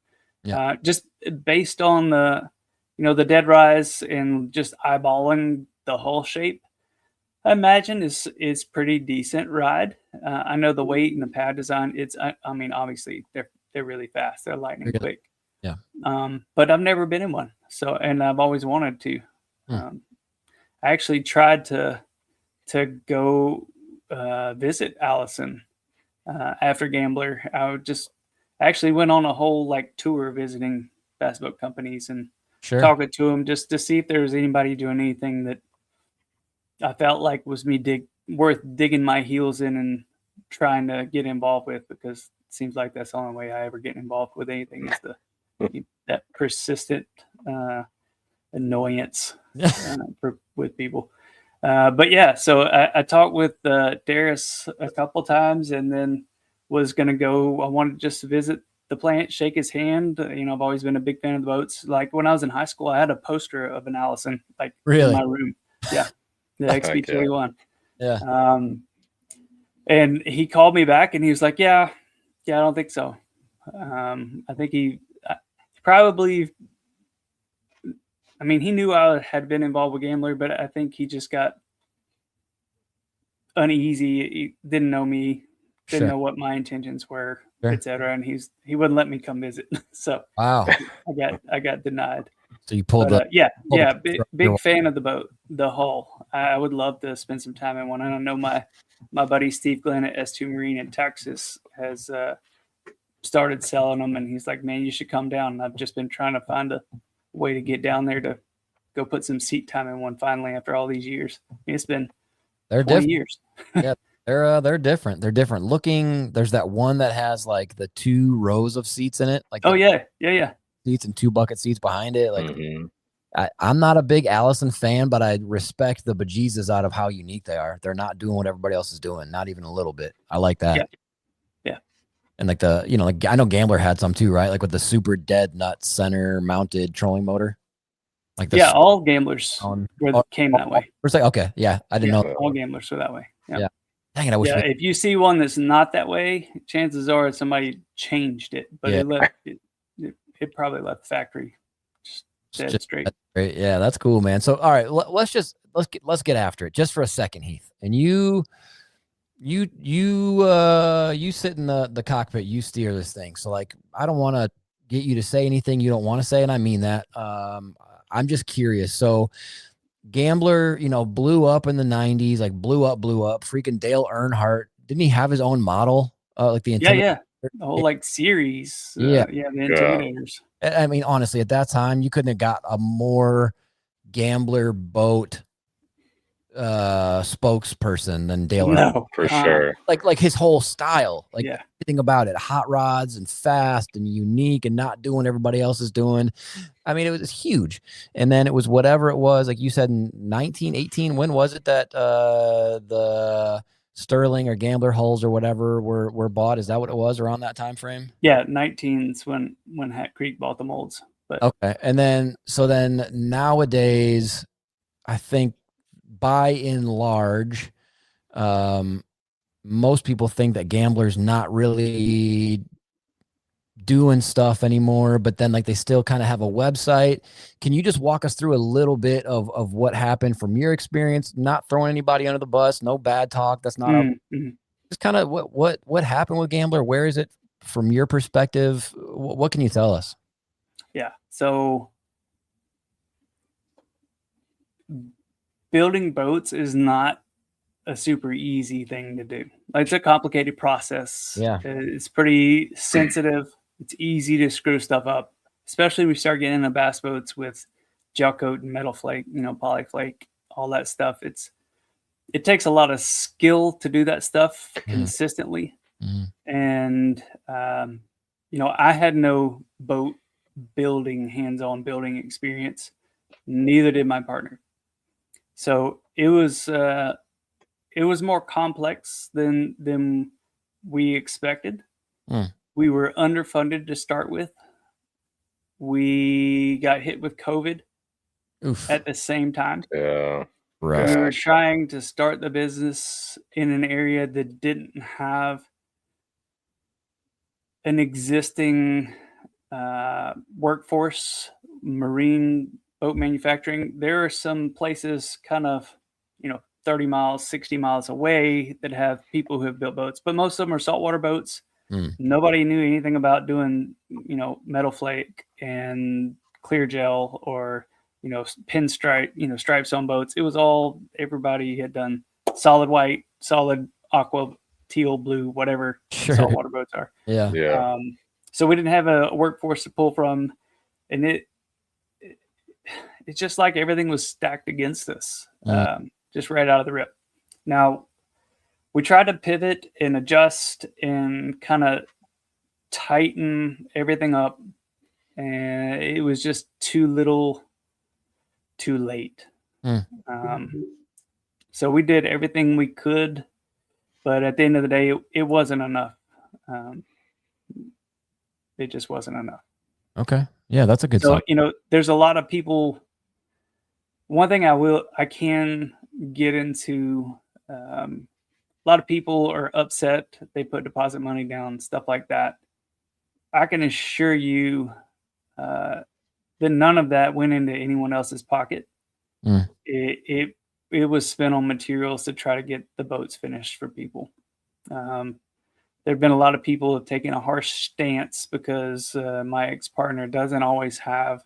just based on the, the dead rise and just eyeballing the hull shape, I imagine is pretty decent ride. I know the weight and the pad design. I mean, obviously they're really fast. They're lightning quick. Yeah. But I've never been in one. So, and I've always wanted to. I actually tried to go visit Allison after Gambler. I actually went on a whole tour visiting bass boat companies and talking to them just to see if there was anybody doing anything that I felt like was worth digging my heels in and trying to get involved with, because it seems like that's the only way I ever get involved with anything is that persistent annoyance with people. But yeah, so I talked with Darius a couple times, and then was going to go. I wanted just to visit the plant, shake his hand. I've always been a big fan of the boats. Like when I was in high school, I had a poster of an Allison in my room. Yeah. The XB21. Yeah. And he called me back and he was like, yeah, I don't think so. I think he probably, he knew I had been involved with Gambler, but I think he just got uneasy. He didn't know me, didn't know what my intentions were, etc. And he wouldn't let me come visit. So wow, I got denied. So you pulled big fan of the boat, the hull. I would love to spend some time in one. I don't know, my buddy Steve Glenn at S2 Marine in Texas has started selling them, and he's like, man, you should come down. And I've just been trying to find a way to get down there to go put some seat time in one finally after all these years. It's been 20 years. Yeah, they're different. They're different looking. There's that one that has like the 2 rows of seats in it. Yeah. Seats and 2 bucket seats behind it. I'm not a big Allison fan, but I respect the bejesus out of how unique they are. They're not doing what everybody else is doing, not even a little bit. I like that. Yeah. And I know Gambler had some too, right? Like with the super dead nut center mounted trolling motor. All Gamblers came that way. Okay, yeah, I didn't know. All Gamblers were that way. Yeah. Dang it, I wish. If you see one that's not that way, chances are somebody changed it, but it probably left the factory dead straight. Great. Yeah, that's cool, man. So, all right, let's get after it just for a second, Heath. And you sit in the cockpit, you steer this thing. So, I don't want to get you to say anything you don't want to say, and I mean that. I'm just curious. So, Gambler, blew up in the 90s, blew up. Freaking Dale Earnhardt, didn't he have his own model? The Intimidator? The whole series. The Intimidators. I mean, honestly, at that time, you couldn't have got a more Gambler boat spokesperson than Dale. No, for sure. Like his whole style, everything about it, hot rods and fast and unique and not doing what everybody else is doing. I mean, it was huge. And then it was whatever it was, like you said, in 1918. When was it that the Sterling or Gambler hulls or whatever were bought? Is that what it was around that time frame? Yeah, 19's when Hat Creek bought the molds. But okay, and then nowadays, I think by and large, most people think that Gambler's not really doing stuff anymore, but then they still kind of have a website. Can you just walk us through a little bit of what happened from your experience? Not throwing anybody under the bus, no bad talk. That's not just kind of what happened with Gambler. Where is it from your perspective? What can you tell us? Yeah. So building boats is not a super easy thing to do. It's a complicated process. Yeah. It's pretty sensitive. It's easy to screw stuff up, especially when we start getting into bass boats with gel coat and metal flake, polyflake, all that stuff. It takes a lot of skill to do that stuff consistently. And, I had no boat building, hands-on building experience. Neither did my partner. So it was more complex than we expected. We were underfunded to start with. We got hit with COVID at the same time. Yeah. Right. We were trying to start the business in an area that didn't have an existing workforce, marine boat manufacturing. There are some places kind of, 30 miles, 60 miles away that have people who have built boats, but most of them are saltwater boats. Nobody knew anything about doing, metal flake and clear gel or, pinstripe, stripes on boats. It was all, everybody had done solid white, solid aqua, teal, blue, whatever saltwater boats are. Yeah. So we didn't have a workforce to pull from, and it's just like everything was stacked against us, just right out of the rip. Now, we tried to pivot and adjust and kind of tighten everything up, and it was just too little, too late. So we did everything we could, but at the end of the day, it wasn't enough. It just wasn't enough. Okay. Yeah, that's a good sign. There's a lot of people. One thing I can get into, a lot of people are upset. They put deposit money down, stuff like that. I can assure you that none of that went into anyone else's pocket. It was spent on materials to try to get the boats finished for people. There have been a lot of people who have taken a harsh stance because my ex-partner doesn't always have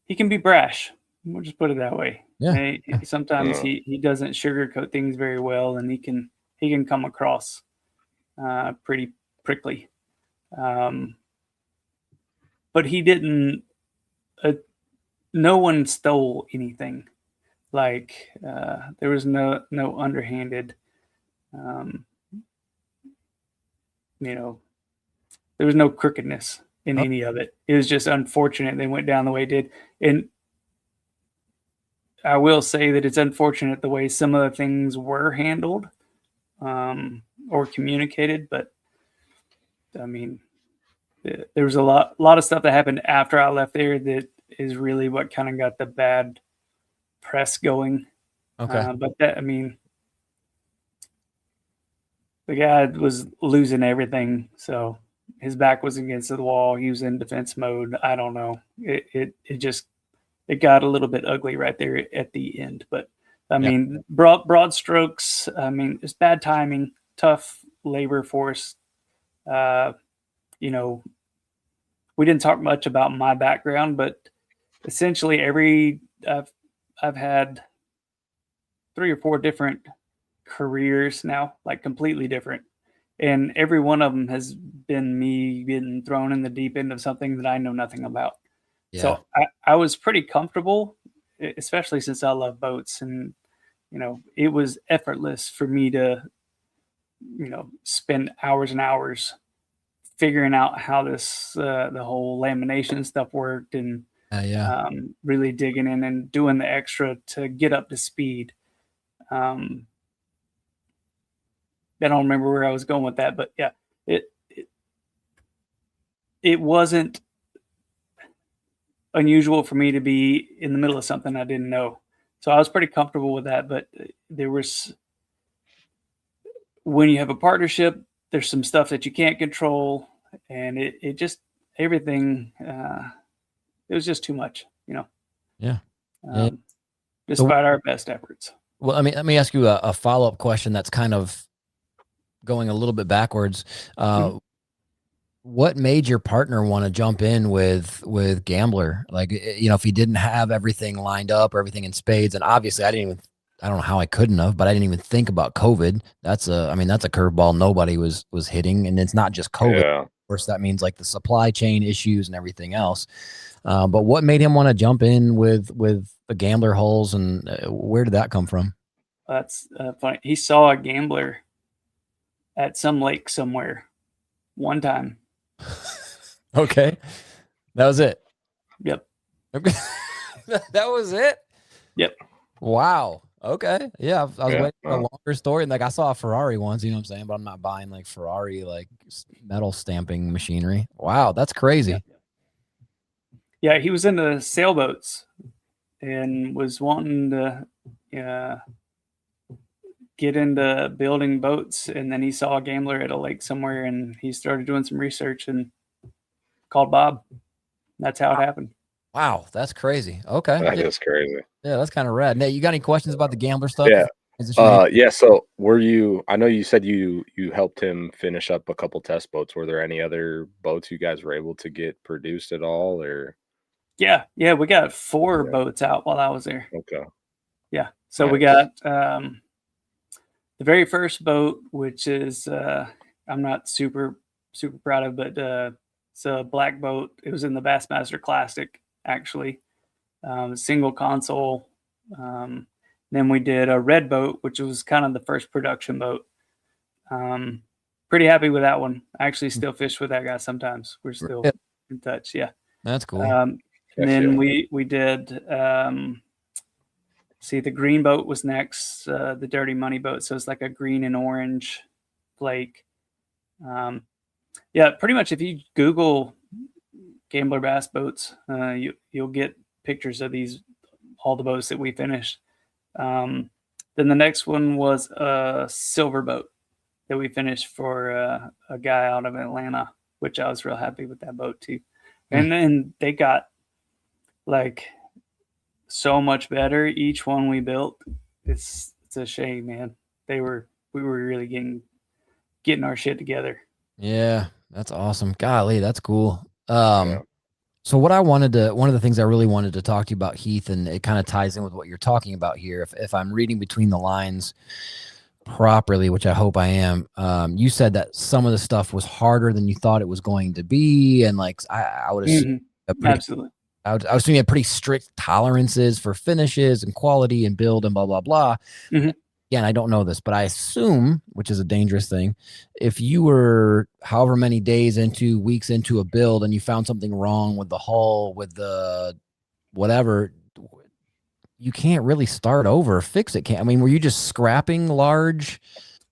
he can be brash. We'll just put it that way. Yeah. Sometimes he doesn't sugarcoat things very well, and he can come across pretty prickly. But he didn't. No one stole anything. Like there was no underhanded. There was no crookedness in any of it. It was just unfortunate they went down the way it did. And I will say that it's unfortunate the way some of the things were handled or communicated. But I mean, there was a lot of stuff that happened after I left there that is really what kind of got the bad press going. Okay. But the guy was losing everything. So his back was against the wall. He was in defense mode. I don't know. It got a little bit ugly right there at the end. But I mean, broad strokes. I mean, it's bad timing, tough labor force. We didn't talk much about my background, but essentially I've had 3 or 4 different careers now, like completely different. And every one of them has been me getting thrown in the deep end of something that I know nothing about. Yeah. So I was pretty comfortable, especially since I love boats. And, it was effortless for me to, spend hours and hours figuring out how this, the whole lamination stuff worked and really digging in and doing the extra to get up to speed. I don't remember where I was going with that, but yeah, it wasn't unusual for me to be in the middle of something I didn't know. So I was pretty comfortable with that, but when you have a partnership, there's some stuff that you can't control, and it just, everything, it was just too much, Yeah. Despite our best efforts. Well, let me ask you a follow-up question that's kind of going a little bit backwards. What made your partner want to jump in with Gambler? Like, if he didn't have everything lined up or everything in spades, and obviously I don't know how I couldn't have, but I didn't even think about COVID. That's a curveball nobody was hitting. And it's not just COVID. Yeah. Of course, that means like the supply chain issues and everything else. But what made him want to jump in with the Gambler hulls, and where did that come from? That's funny. He saw a Gambler at some lake somewhere one time. Okay. That was it. Yep. Okay. That was it. Yep. Wow. Okay. Yeah. I was waiting for a longer story. And like I saw a Ferrari once, you know what I'm saying? But I'm not buying like Ferrari, like metal stamping machinery. Wow. That's crazy. Yeah. He was into sailboats and was wanting to get into building boats, and then he saw a gambler at a lake somewhere, and he started doing some research and called Bob. That's how it happened. Wow, that's crazy. Okay, That is crazy. Yeah, that's kind of rad. Nate, you got any questions about the gambler stuff? Yeah. Yeah. So were you? I know you said you helped him finish up a couple test boats. Were there any other boats you guys were able to get produced at all, or? Yeah, we got 4 boats out while I was there. Okay. Yeah, so we got the very first boat, which is I'm not super proud of, but it's a black boat. It was in the Bassmaster Classic, actually, single console. Then we did a red boat, which was kind of the first production boat. Pretty happy with that one. I actually still fish with that guy sometimes. We're still in touch. Yeah, that's cool. And then we did the green boat was next, the Dirty Money boat. So it's like a green and orange flake. Yeah, pretty much if you Google gambler bass boats, you'll get pictures of all the boats that we finished. Then the next one was a silver boat that we finished for a guy out of Atlanta, which I was real happy with that boat too. And then they got like so much better each one we built. It's a shame, man. We were really getting our shit together. Yeah, that's awesome. Golly, that's cool. So one of the things I really wanted to talk to you about, Heath, and it kind of ties in with what you're talking about here. If I'm reading between the lines properly, which I hope I am, you said that some of the stuff was harder than you thought it was going to be. And like, I would assume absolutely. I was assuming you had pretty strict tolerances for finishes and quality and build and blah, blah, blah. Again, I don't know this, but I assume, which is a dangerous thing, if you were however many weeks into a build and you found something wrong with the hull, with the whatever, you can't really start over or fix it. I mean, were you just scrapping large?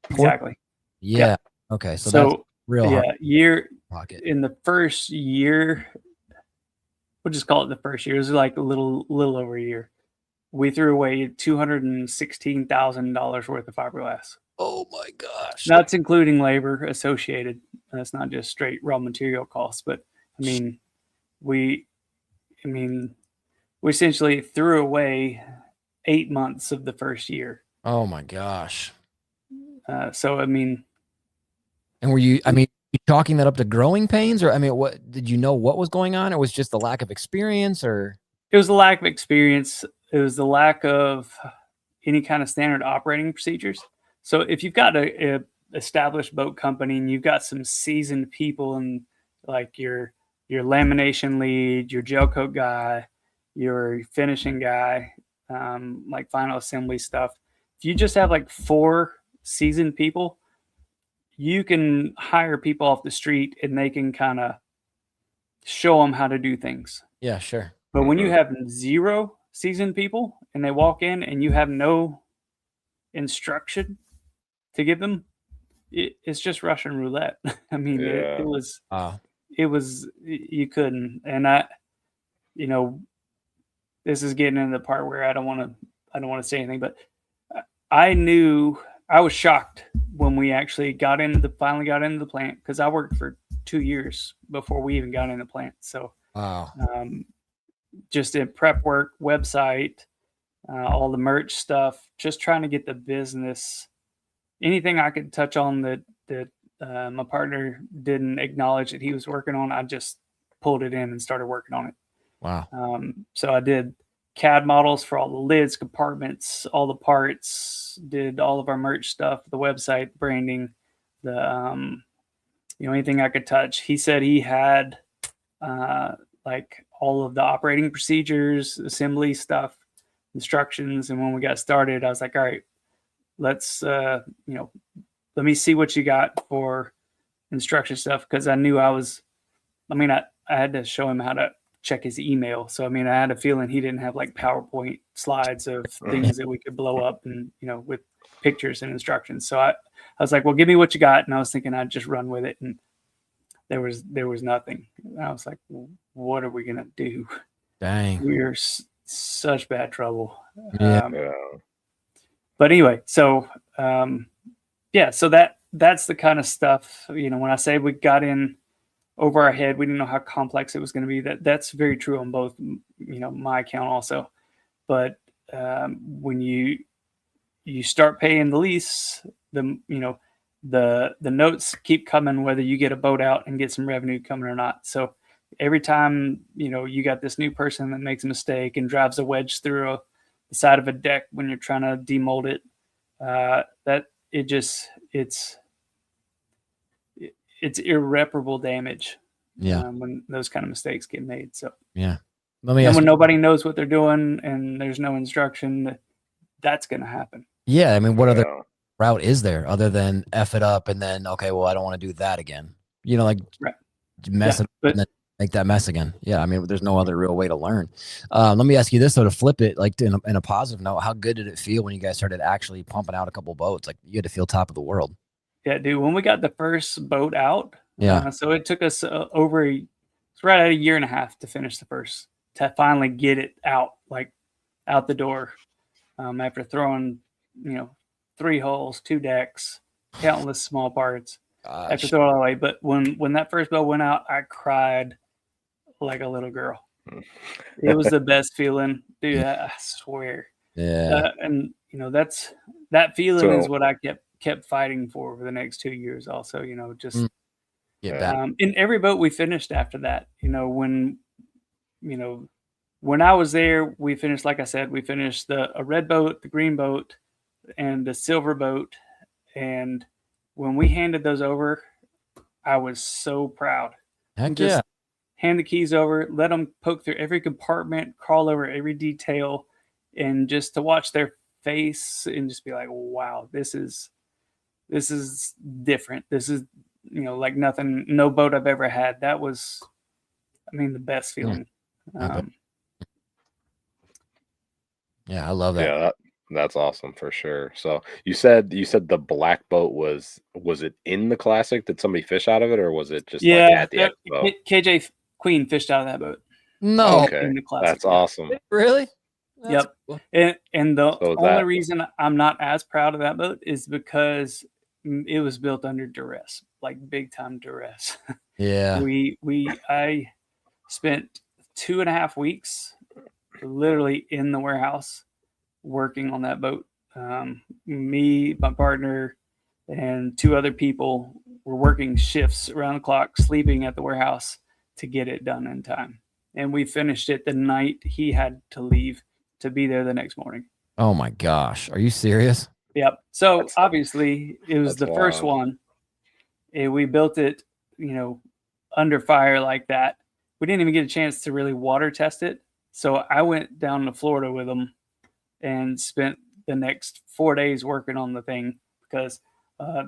Exactly. Yeah. Okay. So that's real hard pocket. In the first year, we'll just call it the first year. It was like a little over a year. We threw away $216,000 worth of fiberglass. Oh my gosh! That's including labor associated. That's not just straight raw material costs. But I mean, we essentially threw away 8 months of the first year. Oh my gosh! So I mean, and were you? I mean, you chalking that up to growing pains, or I mean, what did you know what was going on, or was it just the lack of experience, or? It was the lack of experience. It was the lack of any kind of standard operating procedures. So if you've got a established boat company and you've got some seasoned people and like your lamination lead, your gel coat guy, your finishing guy, like final assembly stuff, if you just have like 4 seasoned people, you can hire people off the street and they can kind of show them how to do things. Yeah, sure. But when you have 0 seasoned people and they walk in and you have no instruction to give them, it's just Russian roulette. I mean, it was you couldn't. And this is getting into the part where I don't want to say anything, but I was shocked when we actually finally got into the plant, because I worked for 2 years before we even got in the plant. So wow. Just in prep work, website, all the merch stuff, just trying to get the business, anything I could touch on that my partner didn't acknowledge that he was working on, I just pulled it in and started working on it. Wow. So I did CAD models for all the lids, compartments, all the parts, did all of our merch stuff, the website, branding, the anything I could touch. He said he had like all of the operating procedures, assembly stuff, instructions. And when we got started, I was like, all right, let's, let me see what you got for instruction stuff. Cause I knew I had to show him how to check his email. So, I had a feeling he didn't have like PowerPoint slides of things that we could blow up and, with pictures and instructions. So I was like, well, give me what you got. And I was thinking I'd just run with it. And there was nothing. And I was like, well, what are we going to do? Dang. We are such bad trouble. Yeah. But anyway, so yeah, so that's the kind of stuff, when I say we got in over our head, we didn't know how complex it was going to be. That's very true on both, my account also. But when you start paying the lease, the notes keep coming, whether you get a boat out and get some revenue coming or not. So every time, you got this new person that makes a mistake and drives a wedge through the side of a deck when you're trying to demold it, it's irreparable damage. Yeah. When those kind of mistakes get made. So yeah. When nobody knows what they're doing and there's no instruction, that's going to happen. Yeah. I mean, what other route is there other than F it up and then, okay, well, I don't want to do that again. Like mess it up and then make that mess again. Yeah. I mean, there's no other real way to learn. Let me ask you this, though, to flip it, like in a positive note, how good did it feel when you guys started actually pumping out a couple boats? Like you had to feel top of the world. Yeah, dude. When we got the first boat out, so it took us it's right at a year and a half to finish to finally get it out the door. After throwing, 3 hulls, 2 decks, countless small parts. After throwing it all away. But when that first boat went out, I cried like a little girl. It was the best feeling, dude. I swear. Yeah. And that feeling is what I kept fighting for the next 2 years. Also, just get back. In every boat we finished after that. When I was there, we finished, like I said, we finished a red boat, the green boat, and the silver boat. And when we handed those over, I was so proud. Heck just hand the keys over, let them poke through every compartment, crawl over every detail, and just to watch their face and just be like, wow, this is different. This is, like nothing, no boat I've ever had. That was, the best feeling. Yeah, I love that. Yeah, that's awesome for sure. So you said the black boat was it in the Classic? Did somebody fish out of it, or was it just at the expo? KJ Queen fished out of that boat. No, okay, in the Classic, that's awesome. Really? That's cool. And the only reason I'm not as proud of that boat is because it was built under duress, like big time duress. Yeah. I spent 2.5 weeks literally in the warehouse working on that boat. Me, my partner, and 2 other people were working shifts around the clock, sleeping at the warehouse to get it done in time. And we finished it the night he had to leave to be there the next morning. Oh my gosh. Are you serious? Yep. So obviously it was the first one. We built it, under fire like that. We didn't even get a chance to really water test it. So I went down to Florida with them and spent the next 4 days working on the thing because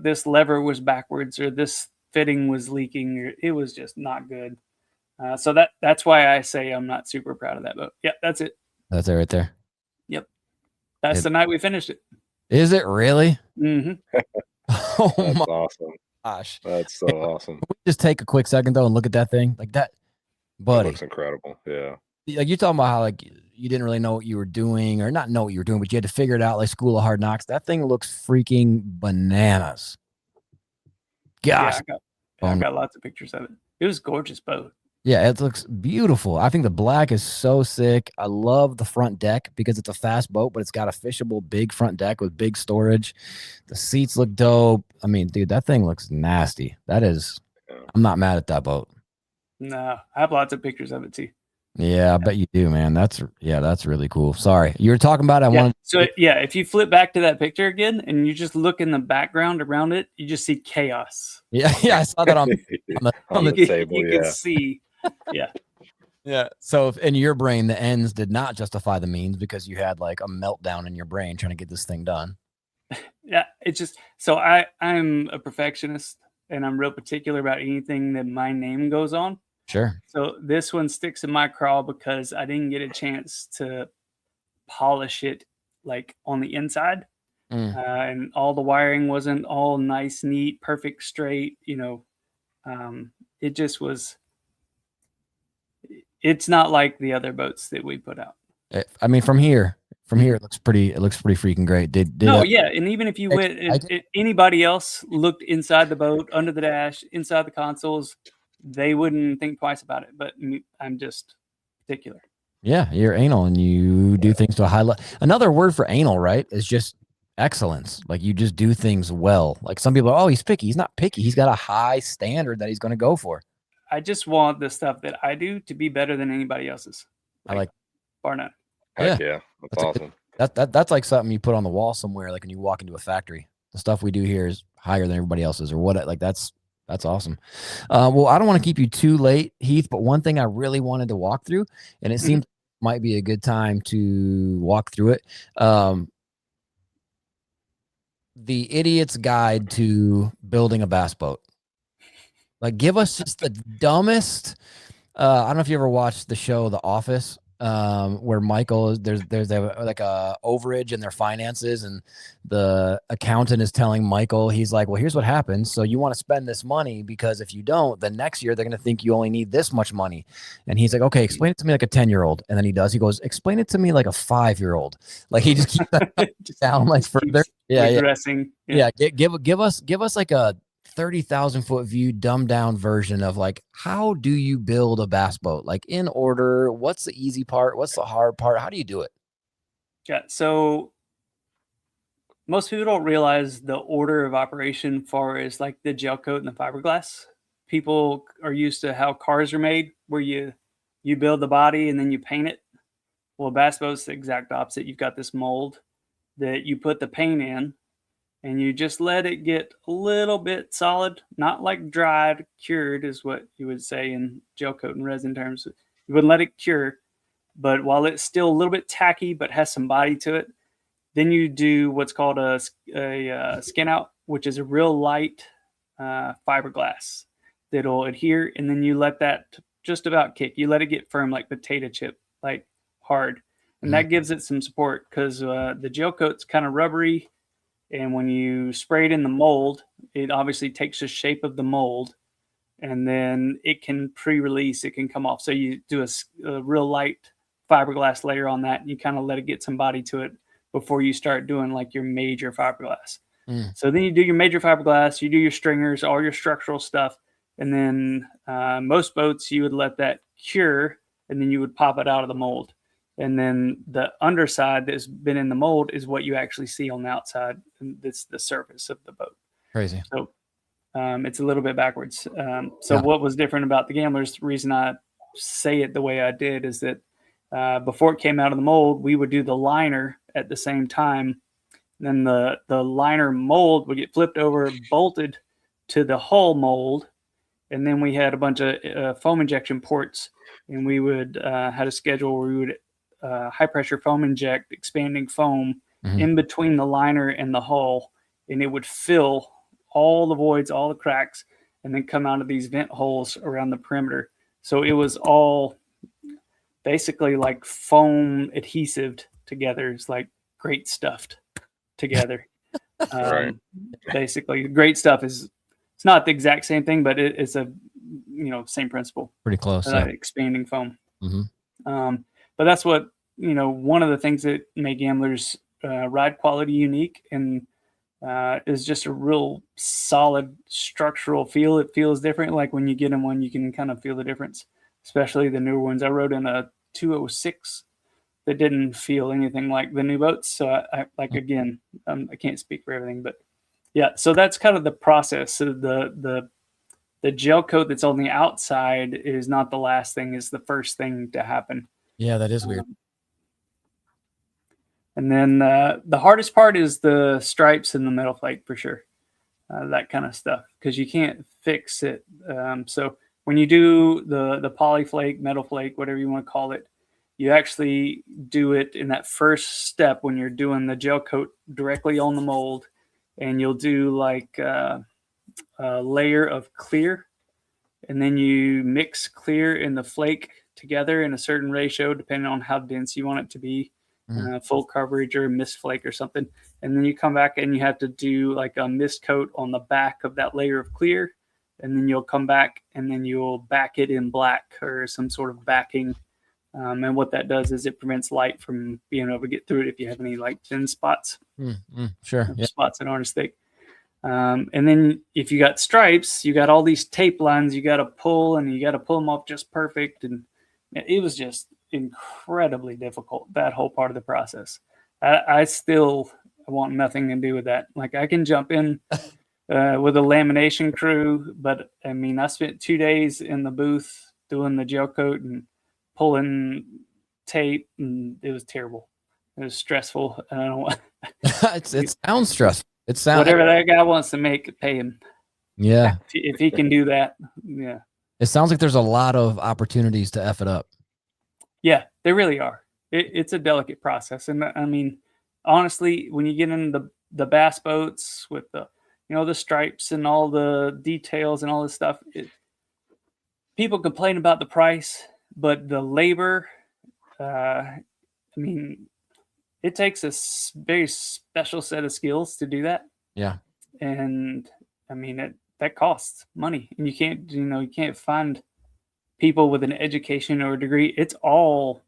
this lever was backwards or this fitting was leaking. Or it was just not good. So that's why I say I'm not super proud of that boat. Yeah, that's it. That's it right there. Yep. That's the night we finished it. Is it really? Mm-hmm. Oh, that's awesome. Gosh. That's so awesome. Can we just take a quick second, though, and look at that thing? Like that, buddy. It looks incredible. Yeah. Like you're talking about how like you didn't really know what you were doing or not know what you were doing, but you had to figure it out like School of Hard Knocks. That thing looks freaking bananas. Gosh. Yeah, I got lots of pictures of it. It was a gorgeous boat. Yeah, it looks beautiful. I think the black is so sick. I love the front deck because it's a fast boat, but it's got a fishable big front deck with big storage. The seats look dope. I mean, dude, that thing looks nasty. That is, I'm not mad at that boat. No, I have lots of pictures of it too. Yeah, I bet you do, man. That's really cool. Sorry. You were talking about if you flip back to that picture again and you just look in the background around it, you just see chaos. Yeah, I saw that on the table. You can see. Yeah. Yeah. So if in your brain the ends did not justify the means because you had like a meltdown in your brain trying to get this thing done. Yeah, it's just so I'm a perfectionist and I'm real particular about anything that my name goes on. Sure. So this one sticks in my craw because I didn't get a chance to polish it like on the inside. And all the wiring wasn't all nice, neat, perfect, straight, it just was. It's not like the other boats that we put out. I mean, from here, From here, it looks pretty freaking great. Yeah. And even if you went, if anybody else looked inside the boat, under the dash, inside the consoles, they wouldn't think twice about it. But I'm just particular. Yeah, you're anal and you do things to a high level. Another word for anal, right, is just excellence. Like you just do things well. Like some people are, oh, he's picky. He's not picky. He's got a high standard that he's going to go for. I just want the stuff that I do to be better than anybody else's. I like bar none. Heck yeah. That's awesome. That's like something you put on the wall somewhere, like when you walk into a factory. The stuff we do here is higher than everybody else's, or what? Like that's awesome. Well, I don't want to keep you too late, Heath, but one thing I really wanted to walk through, and it seems might be a good time to walk through it. The Idiot's Guide to Building a Bass Boat. Like, give us just the dumbest. I don't know if you ever watched the show The Office, where Michael, there's like a overage in their finances, and the accountant is telling Michael, he's like, well, here's what happens. So you want to spend this money, because if you don't, then next year they're going to think you only need this much money. And he's like, okay, explain it to me like a 10-year-old. And then he goes, explain it to me like a 5-year-old. Like he just keeps down like further. Yeah. Give us like a 30,000 foot view, dumbed down version of like, how do you build a bass boat? Like in order, what's the easy part? What's the hard part? How do you do it? Yeah. So most people don't realize the order of operation far as like the gel coat and the fiberglass. People are used to how cars are made, where you build the body and then you paint it. Well, bass boat's the exact opposite. You've got this mold that you put the paint in, and you just let it get a little bit solid, not like dried, cured is what you would say in gel coat and resin terms. You wouldn't let it cure, but while it's still a little bit tacky but has some body to it, then you do what's called a skin out, which is a real light fiberglass that'll adhere, and then you let that just about kick. You let it get firm like potato chip, like hard, and that gives it some support, because the gel coat's kind of rubbery. And when you spray it in the mold, it obviously takes the shape of the mold, and then it can pre-release, it can come off. So you do a real light fiberglass layer on that, and you kind of let it get some body to it before you start doing like your major fiberglass. So then you do your major fiberglass, you do your stringers, all your structural stuff. And then most boats, you would let that cure, and then you would pop it out of the mold. And then the underside that's been in the mold is what you actually see on the outside. And that's the surface of the boat. Crazy. So it's a little bit backwards. What was different about the Gamblers, the reason I say it the way I did, is that before it came out of the mold, we would do the liner at the same time. Then the liner mold would get flipped over, bolted to the hull mold. And then we had a bunch of foam injection ports, and we would had a schedule where we would high pressure foam inject expanding foam in between the liner and the hull, and it would fill all the voids, all the cracks, and then come out of these vent holes around the perimeter. So it was all basically like foam adhesive together. It's like great stuffed together. Right. Basically, great stuff is, it's not the exact same thing, but it's a same principle. Pretty close. Expanding foam. But that's what, one of the things that make Gamblers ride quality unique, and is just a real solid structural feel. It feels different. Like when you get in one, you can kind of feel the difference, especially the newer ones. I rode in a 206 that didn't feel anything like the new boats. So I can't speak for everything, but yeah. So that's kind of the process. So the gel coat that's on the outside is not the last thing, is the first thing to happen. Yeah, that is weird. And then the hardest part is the stripes and the metal flake, for sure. That kind of stuff, because you can't fix it. So when you do the poly flake, metal flake, whatever you want to call it, you actually do it in that first step when you're doing the gel coat directly on the mold, and you'll do like a layer of clear, and then you mix clear and the flake together in a certain ratio, depending on how dense you want it to be, full coverage or mist flake or something. And then you come back and you have to do like a mist coat on the back of that layer of clear. And then you'll come back and then you'll back it in black or some sort of backing And what that does is it prevents light from being able to get through it if you have any like thin spots. Sure. Yeah. Spots that aren't as thick. And then if you got stripes, you got all these tape lines you got to pull, and you got to pull them off just perfect. And it was just incredibly difficult, that whole part of the process. I still want nothing to do with that. Like, I can jump in with a lamination crew, but I mean, I spent 2 days in the booth doing the gel coat and pulling tape, and it was terrible. It was stressful. And I don't want it sounds stressful. It sounds whatever that guy wants to make, pay him. Yeah. If he can do that. Yeah. It sounds like there's a lot of opportunities to F it up. Yeah, there really are. It's a delicate process. And I mean, honestly, when you get into the bass boats with the, the stripes and all the details and all this stuff, people complain about the price, but the labor, I mean, it takes a very special set of skills to do that. Yeah. And I mean, that costs money, and you can't find people with an education or a degree. It's all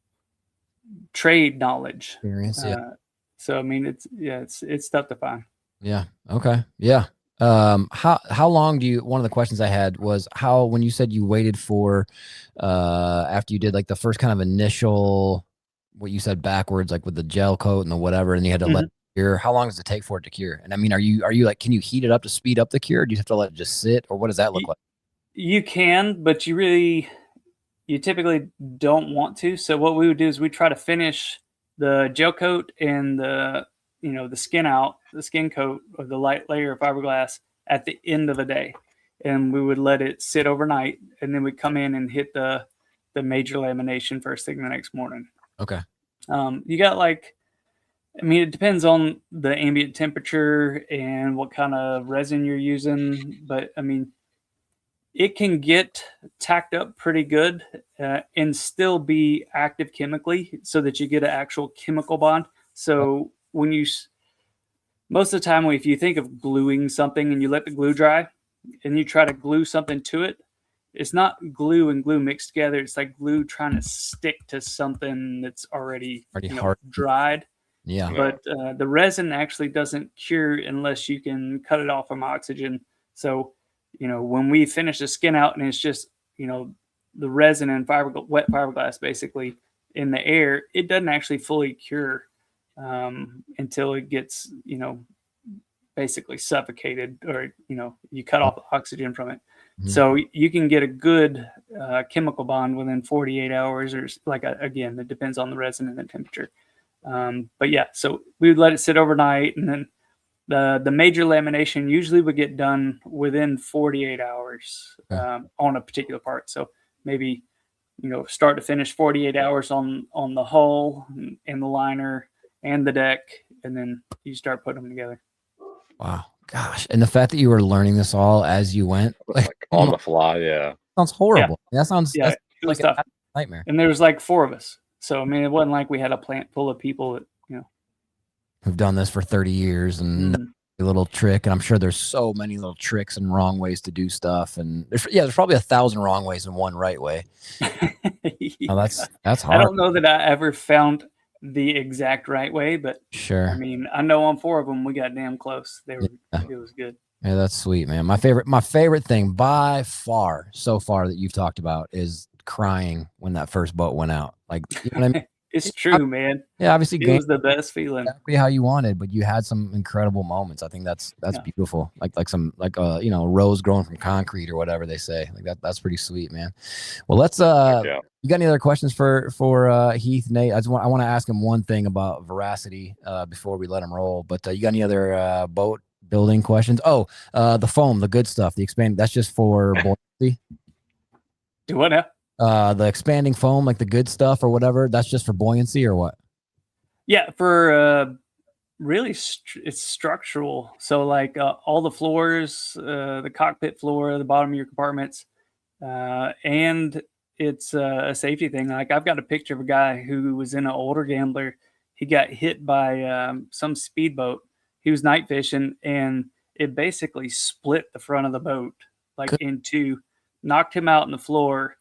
trade knowledge. Experience. Yeah. So I mean, it's tough to find. Yeah. Okay. Yeah. How long one of the questions I had was when you said you waited for, after you did like the first kind of initial, what you said backwards, like with the gel coat and the whatever, and you had to let it cure, how long does it take for it to cure? And I mean, are you like, can you heat it up to speed up the cure? Or do you have to let it just sit, or what does that look like? You can, but you typically don't want to. So what we would do is we try to finish the gel coat and the skin coat of the light layer of fiberglass at the end of the day. And we would let it sit overnight, and then we'd come in and hit the major lamination first thing the next morning. Okay. You got it depends on the ambient temperature and what kind of resin you're using, but I mean, it can get tacked up pretty good and still be active chemically, so that you get an actual chemical bond. So most of the time, if you think of gluing something and you let the glue dry and you try to glue something to it, it's not glue and glue mixed together. It's like glue trying to stick to something that's already hard, dried. Yeah. But the resin actually doesn't cure unless you can cut it off from oxygen. So, when we finish the skin out and it's just, the resin and wet fiberglass basically in the air, it doesn't actually fully cure until it gets, basically suffocated, or, you cut off the oxygen from it. Mm-hmm. So you can get a good chemical bond within 48 hours, or again, it depends on the resin and the temperature. But yeah, so we would let it sit overnight, and then the major lamination usually would get done within 48 hours on a particular part. So maybe, start to finish 48 hours on the hull and the liner and the deck, and then you start putting them together. Wow. Gosh. And the fact that you were learning this all as you went, like on the fly. Yeah. Sounds horrible. Yeah. That sounds it was tough. Nightmare. And there was like 4 of us. So, I mean, it wasn't like we had a plant full of people that, who've done this for 30 years and a little trick. And I'm sure there's so many little tricks and wrong ways to do stuff. And there's probably 1,000 wrong ways and one right way. Oh, that's hard. I don't know that I ever found the exact right way, but sure. I mean, I know on 4 of them we got damn close. It was good. Yeah, that's sweet, man. My favorite thing by far so far that you've talked about is crying when that first boat went out. Like, you know what I mean? It's true, man. Yeah, obviously it was the best feeling. Exactly how you wanted, but you had some incredible moments. I think that's beautiful. Like a rose growing from concrete or whatever they say. Like that's pretty sweet, man. Well, let's you got any other questions for Heath, Nate? I want to ask him one thing about Veracity before we let him roll. But you got any other boat building questions? Oh, the foam, the good stuff, the expand. That's just for buoyancy. Do what now? The expanding foam, like the good stuff or whatever, that's just for buoyancy or what? Yeah, for really it's structural. So like all the floors, the cockpit floor, the bottom of your compartments, and it's a safety thing. Like I've got a picture of a guy who was in an older gambler. He got hit by some speedboat. He was night fishing, and it basically split the front of the boat in two, knocked him out on the floor.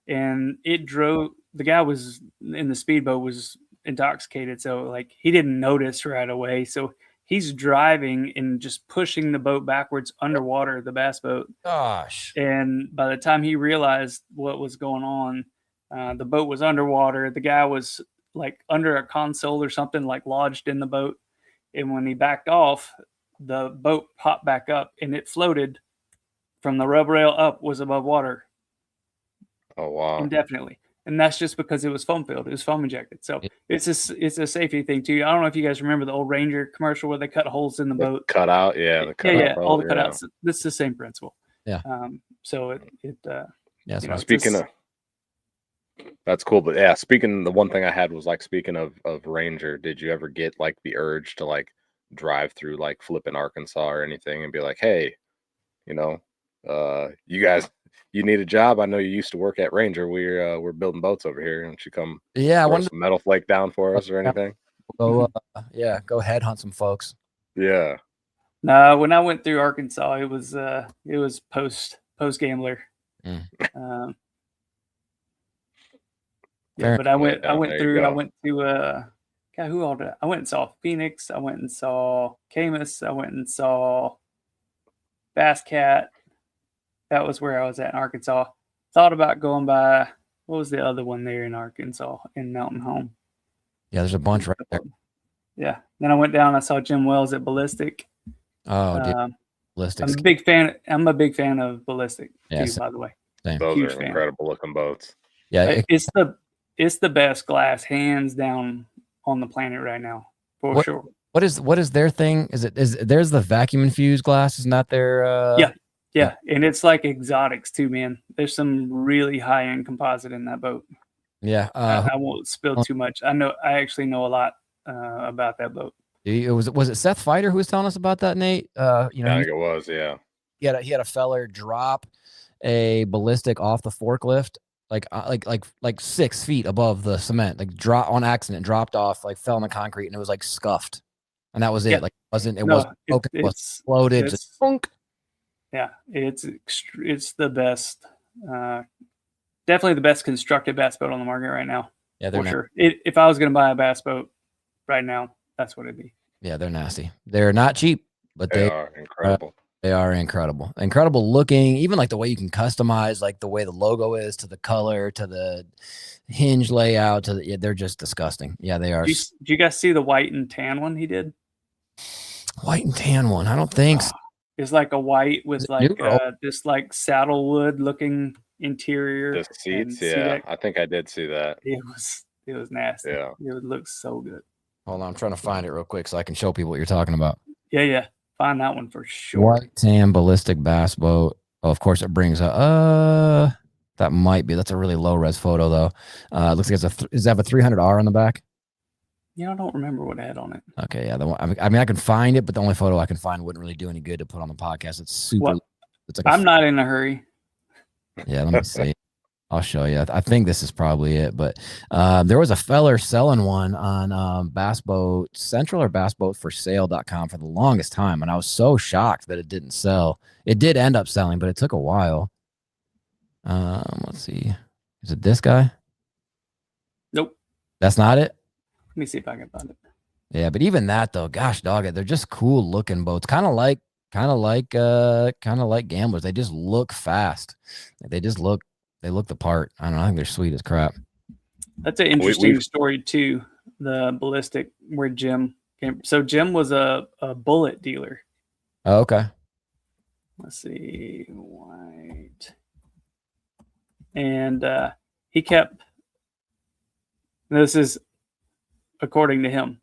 And it drove the guy was in the speedboat was intoxicated, so like he didn't notice right away. So he's driving and just pushing the boat backwards underwater, the bass boat. Gosh. And by the time he realized what was going on, the boat was underwater. The guy was like under a console or something, like lodged in the boat. And when he backed off, the boat popped back up and it floated from the rub rail up, was above water. Oh, wow. Indefinitely. And that's just because it was foam filled. It was foam injected. So it's a safety thing too. I don't know if you guys remember the old Ranger commercial where they cut holes in the boat. Cut out, yeah. The cut out all the cutouts. This is the same principle. Yeah. So speaking of, that's cool. But yeah, the one thing I had was like, speaking of Ranger, did you ever get like the urge to like drive through like flipping Arkansas or anything and be like, hey, you guys, you need a job? I know you used to work at Ranger. We're building boats over here, and you come throw some metal flake down for us or anything? Go headhunt some folks. Yeah. No, when I went through Arkansas, it was post gambler. But I went through. I went to God, who all did I went and saw Phoenix. I went and saw Camus. I went and saw Bass Cat. That was where I was at in Arkansas. Thought about going by, what was the other one there in Arkansas, in Mountain Home? Yeah, there's a bunch right there. Yeah. Then I went down. I saw Jim Wells at Ballistic. Oh, dude. Ballistic. I'm a big fan of Ballistic too, by the way. Same. Those are incredible looking boats. Yeah, it's the best glass, hands down, on the planet right now, for sure. What is their thing? There's the vacuum infused glass? Isn't that their? Yeah, and it's like exotics too, man. There's some really high end composite in that boat. Yeah, I won't spill too much. I actually know a lot about that boat. Was it Seth Fighter who was telling us about that, Nate? I think it was. Yeah. He had a feller drop a Ballistic off the forklift, like 6 feet above the cement, like drop on accident, dropped off, like fell in the concrete, and it was like scuffed, and that was it. Like it wasn't exploded, just funk. Yeah, it's the best, definitely the best constructed bass boat on the market right now. Yeah, they're for sure. If I was going to buy a bass boat right now, that's what it'd be. Yeah, they're nasty. They're not cheap, but they are incredible. They are incredible. Incredible looking, even like the way you can customize, like the way the logo is, to the color, to the hinge layout, they're just disgusting. Yeah, they are. Did you guys see the white and tan one he did? White and tan one? I don't think so. It's like a white with like this like saddlewood looking interior. The seats, yeah. I think I did see that. It was nasty. Yeah. It would look so good. Hold on, I'm trying to find it real quick so I can show people what you're talking about. Yeah. Find that one for sure. White tan Ballistic bass boat. Oh, of course it brings up that might be, that's a really low res photo though. It looks like does it have a 300R on the back? Yeah, I don't remember what it had on it. Okay, yeah. The one, I mean, I can find it, but the only photo I can find wouldn't really do any good to put on the podcast. It's super. It's like I'm not in a hurry. Yeah, let me see. I'll show you. I think this is probably it, but there was a feller selling one on Bass Boat Central or bassboatforsale.com for the longest time, and I was so shocked that it didn't sell. It did end up selling, but it took a while. Let's see. Is it this guy? Nope. That's not it? Let me see if I can find it. Yeah, but even that though, gosh dog it, they're just cool looking boats. Kind of like gamblers. They just look fast. They look the part. I don't know. I think they're sweet as crap. That's an interesting story too. The Ballistic, where Jim came. So Jim was a bullet dealer. Oh, okay. Let's see, white, and he kept. This is according to him.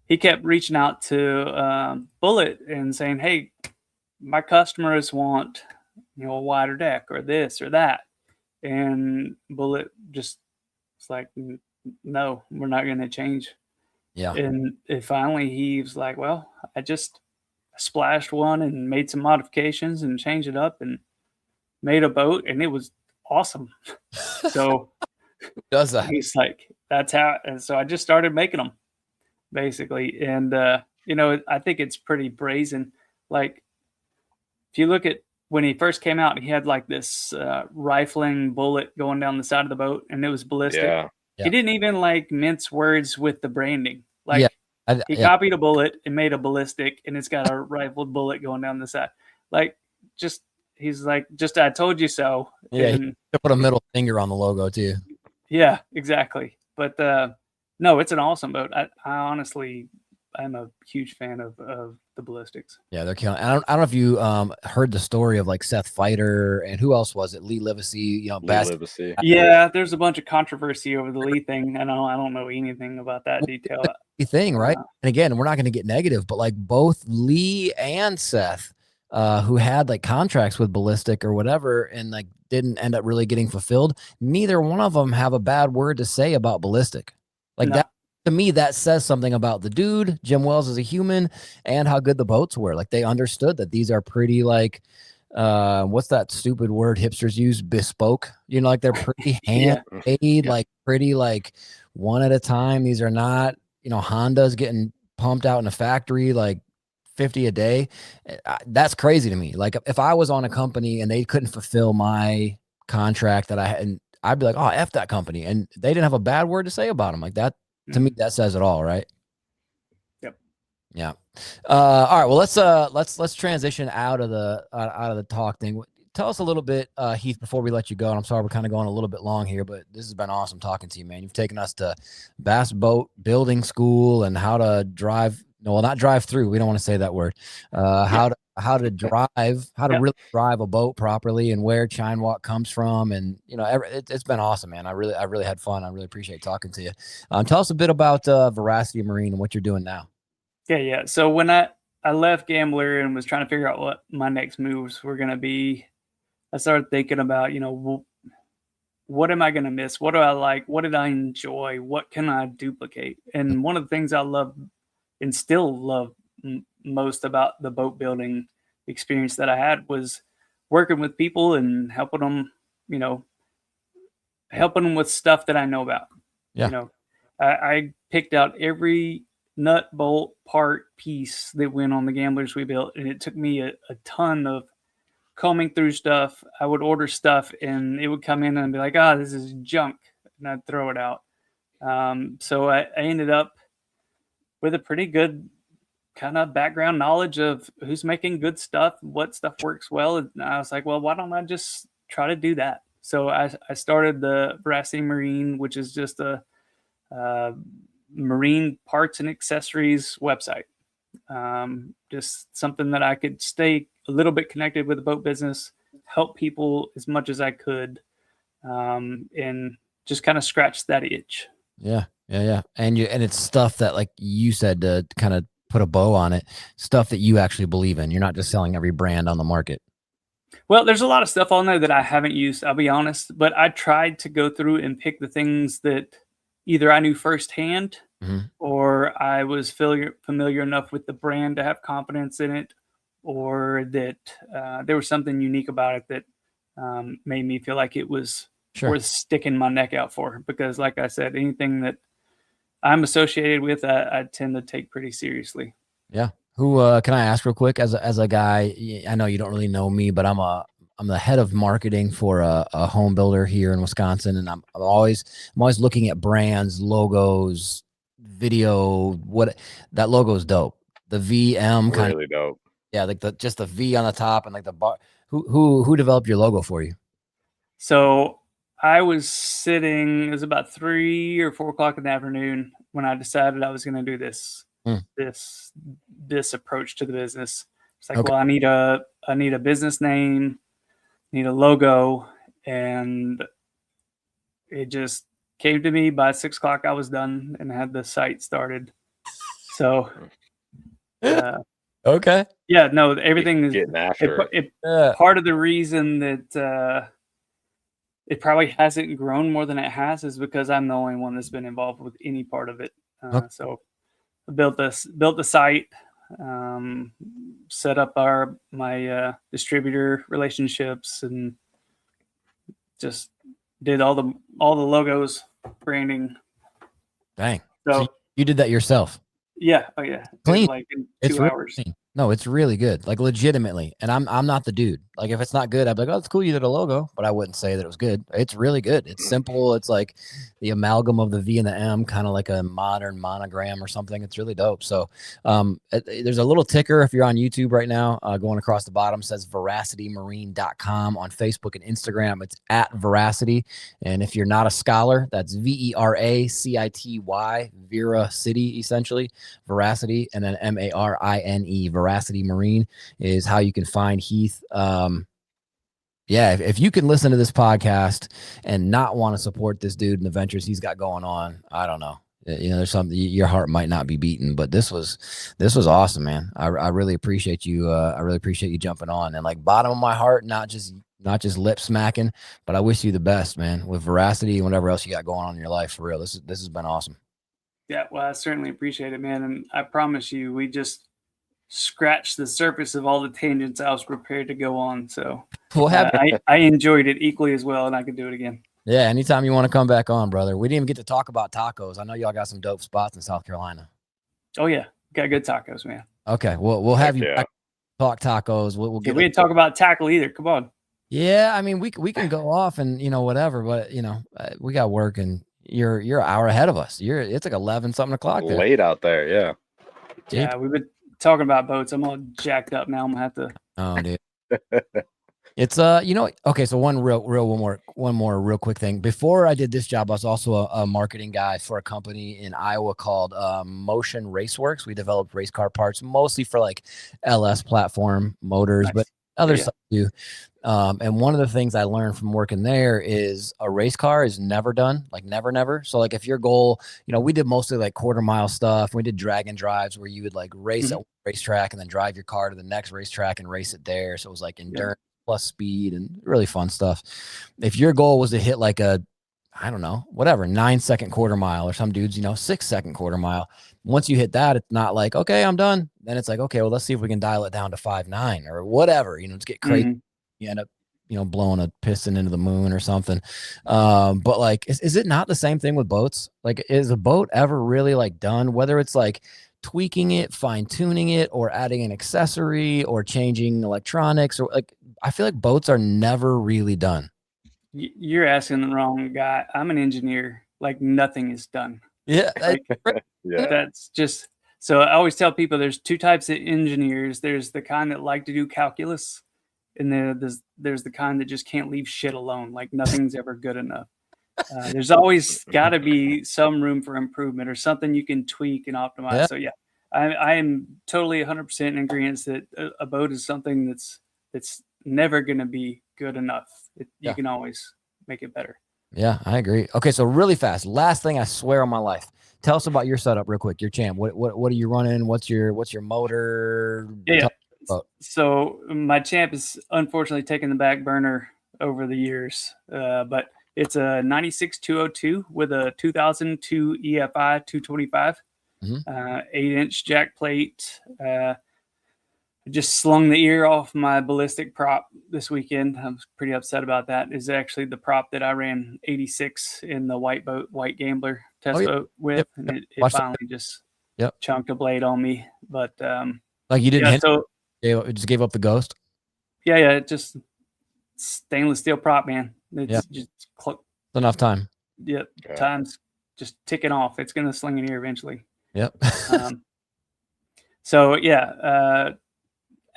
He kept reaching out to Bullet and saying, "Hey, my customers want, a wider deck or this or that." And Bullet just was like, "No, we're not going to change." Yeah. And finally he was like, "Well, I just splashed one and made some modifications and changed it up and made a boat, and it was awesome." So does that? He's like, "That's how." And so I just started making them, basically. And I think it's pretty brazen. Like, if you look at when he first came out, he had like this rifling bullet going down the side of the boat, and it was ballistic. Yeah. He didn't even like mince words with the branding. Like yeah. he copied a bullet and made a ballistic, and it's got a rifled bullet going down the side. Like he's like, just I told you so. Yeah, and he put a middle finger on the logo too. Yeah, exactly. But no, it's an awesome boat. I honestly, I'm a huge fan of the ballistics. Yeah, they're killing. I don't know if you heard the story of like Seth Fighter and who else was it? Lee Livesey, you know, Livesey. Yeah, there's a bunch of controversy over the Lee thing, and I don't know anything about that detail. Thing, right? And again, we're not going to get negative, but like both Lee and Seth, who had like contracts with Ballistic or whatever, and like didn't end up really getting fulfilled. Neither one of them have a bad word to say about Ballistic. Like that. To me, that says something about the dude, Jim Wells, as a human, and how good the boats were. Like they understood that these are pretty like, what's that stupid word hipsters use? Bespoke. You know, like they're pretty handmade, like pretty like one at a time. These are not, you know, Hondas getting pumped out in a factory like 50 a day. That's crazy to me. Like if I was on a company and they couldn't fulfill my contract that I had, and I'd be like, oh, F that company. And they didn't have a bad word to say about them. Like that. To me, that says it all, right? Yep. Yeah. All right. Well, let's transition out of the talk thing. Tell us a little bit, Heath, before we let you go. And I'm sorry we're kind of going a little bit long here, but this has been awesome talking to you, man. You've taken us to bass boat building school and how to drive. No, well, not drive through. We don't want to say that word. How to really drive a boat properly, and where Chine Walk comes from, and you know, it's been awesome, man. I really had fun. I really appreciate talking to you. Tell us a bit about Veracity Marine and what you're doing now. Yeah. So when I left Gambler and was trying to figure out what my next moves were going to be, I started thinking about, you know, what am I going to miss? What do I like? What did I enjoy? What can I duplicate? And one of the things I love and still love most about the boat building experience that I had was working with people and helping them, you know, helping them with stuff that I know about. Yeah. You know, I picked out every nut, bolt, part, piece that went on the Gamblers we built, and it took me a ton of combing through stuff. I would order stuff and it would come in and be like, this is junk, and I'd throw it out. So I ended up with a pretty good kind of background knowledge of who's making good stuff, what stuff works well. And I was like, well, why don't I just try to do that? So I started the Veracity Marine, which is just a marine parts and accessories website. Just something that I could stay a little bit connected with the boat business, help people as much as I could, and just kind of scratch that itch. Yeah. And it's stuff that, like you said, to kind of put a bow on it, stuff that you actually believe in. You're not just selling every brand on the market. Well, there's a lot of stuff on there that I haven't used, I'll be honest, but I tried to go through and pick the things that either I knew firsthand or I was familiar enough with the brand to have confidence in it, or that there was something unique about it that made me feel like it was worth sticking my neck out for. Because like I said, anything that I'm associated with, I tend to take pretty seriously. Yeah. Who can I ask real quick, as a guy? I know you don't really know me, but I'm the head of marketing for a home builder here in Wisconsin, and I'm always looking at brands, logos, video. What that logo is dope. The VM kind of really dope. Yeah, like just the V on the top and like the bar. Who developed your logo for you? So I was sitting, it was about 3 or 4 o'clock in the afternoon when I decided I was going to do this approach to the business. It's like, well, I need a business name, need a logo, and it just came to me. By 6 o'clock I was done and had the site started. So okay. Yeah, no, everything is getting after it. Part of the reason that it probably hasn't grown more than it has is because I'm the only one that's been involved with any part of it. So I built the site, set up my distributor relationships, and just did all the logos, branding. Dang. So you did that yourself? Yeah. Oh yeah. Clean. Like in 2 hours. Clean. No, it's really good, like legitimately. And I'm not the dude. Like if it's not good, I'd be like, oh, it's cool you did a logo, but I wouldn't say that it was good. It's really good. It's simple. It's like the amalgam of the V and the M, kind of like a modern monogram or something. It's really dope. So there's a little ticker if you're on YouTube right now, going across the bottom, says veracitymarine.com. On Facebook and Instagram, it's at Veracity. And if you're not a scholar, that's Veracity, Vera City, essentially, Veracity, and then Marine, Veracity Marine is how you can find Heath. Yeah, if you can listen to this podcast and not want to support this dude and the ventures he's got going on, I don't know. You know, there's something, your heart might not be beating, but this was awesome, man. I really appreciate you. I really appreciate you jumping on, and like bottom of my heart, not just lip smacking, but I wish you the best, man, with Veracity and whatever else you got going on in your life. For real, this has been awesome. Yeah, well, I certainly appreciate it, man. And I promise you, we just scratched the surface of all the tangents I was prepared to go on. So I enjoyed it equally as well, and I could do it again. Yeah, anytime you want to come back on, brother. We didn't even get to talk about tacos. I know y'all got some dope spots in South Carolina. Oh yeah, got good tacos, man. Okay, we'll have you back, talk tacos. We'll get. We didn't talk about tackle either. Come on. Yeah, I mean we can go off and whatever, but we got work and you're an hour ahead of us. It's like 11 something o'clock there. Late out there, yeah. Yeah, we've been talking about boats. I'm all jacked up now. I'm gonna have to. Oh, dude. It's okay. So one more real quick thing. Before I did this job, I was also a marketing guy for a company in Iowa called Motion Raceworks. We developed race car parts mostly for like LS platform motors, but other stuff too. And one of the things I learned from working there is a race car is never done, like never. So like if your goal, we did mostly like quarter mile stuff. We did drag and drives where you would like race at one racetrack and then drive your car to the next racetrack and race it there. So it was like endurance plus speed and really fun stuff. If your goal was to hit like a, I don't know, whatever, 9-second quarter mile, or some dudes, 6-second quarter mile. Once you hit that, it's not like, okay, I'm done. Then it's like, okay, well, let's see if we can dial it down to 5.9 or whatever, to get crazy. You end up, blowing a piston into the moon or something. But like, is it not the same thing with boats? Like, is a boat ever really like done, whether it's like tweaking it, fine tuning it, or adding an accessory or changing electronics, or like, I feel like boats are never really done. You're asking the wrong guy. I'm an engineer. Like nothing is done. Yeah. That's just, so I always tell people there's two types of engineers. There's the kind that like to do calculus, and then there's the kind that just can't leave shit alone. Like nothing's ever good enough. There's always got to be some room for improvement or something you can tweak and optimize. Yeah. So yeah, I am totally 100% in agreement that a boat is something that's never going to be good enough. You can always make it better. Yeah, I agree. Okay, so really fast, last thing, I swear on my life. Tell us about your setup real quick. Your Champ. What are you running? What's your motor? Yeah. So my Champ is unfortunately taking the back burner over the years, but it's a 96-202 with a 2002 EFI 225, 8-inch jack plate. I just slung the ear off my ballistic prop this weekend. I was pretty upset about that. It's actually the prop that I ran 86 in the white gambler test boat with. And it finally just chunked a blade on me. But like you didn't hit, so it just gave up the ghost? Yeah, it just stainless steel prop, man. It's just enough time. Yep. Time's just ticking off. It's gonna sling an ear eventually. Yep. So yeah,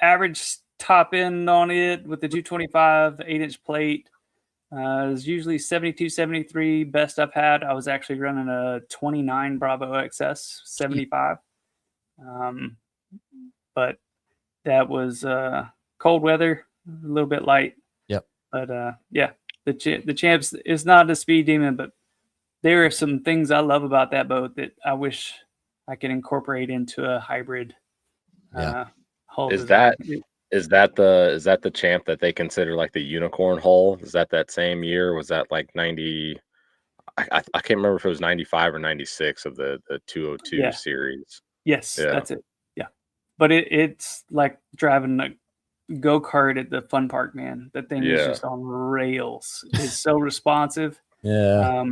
average top end on it with the 225 8-inch plate is usually 72, 73. Best I've had, I was actually running a 29 Bravo XS 75. But that was cold weather, a little bit light. Yep. But yeah, the Champs is not a speed demon, but there are some things I love about that boat that I wish I could incorporate into a hybrid. Hull is design. that the Champ that they consider like the unicorn hull? Is that same year? Was that like 90? I can't remember if it was 95 or 96 of the 202 series. Yes, that's it. Yeah, but it's like driving a go-kart at the fun park, man. That thing is just on rails. It's so responsive. Yeah.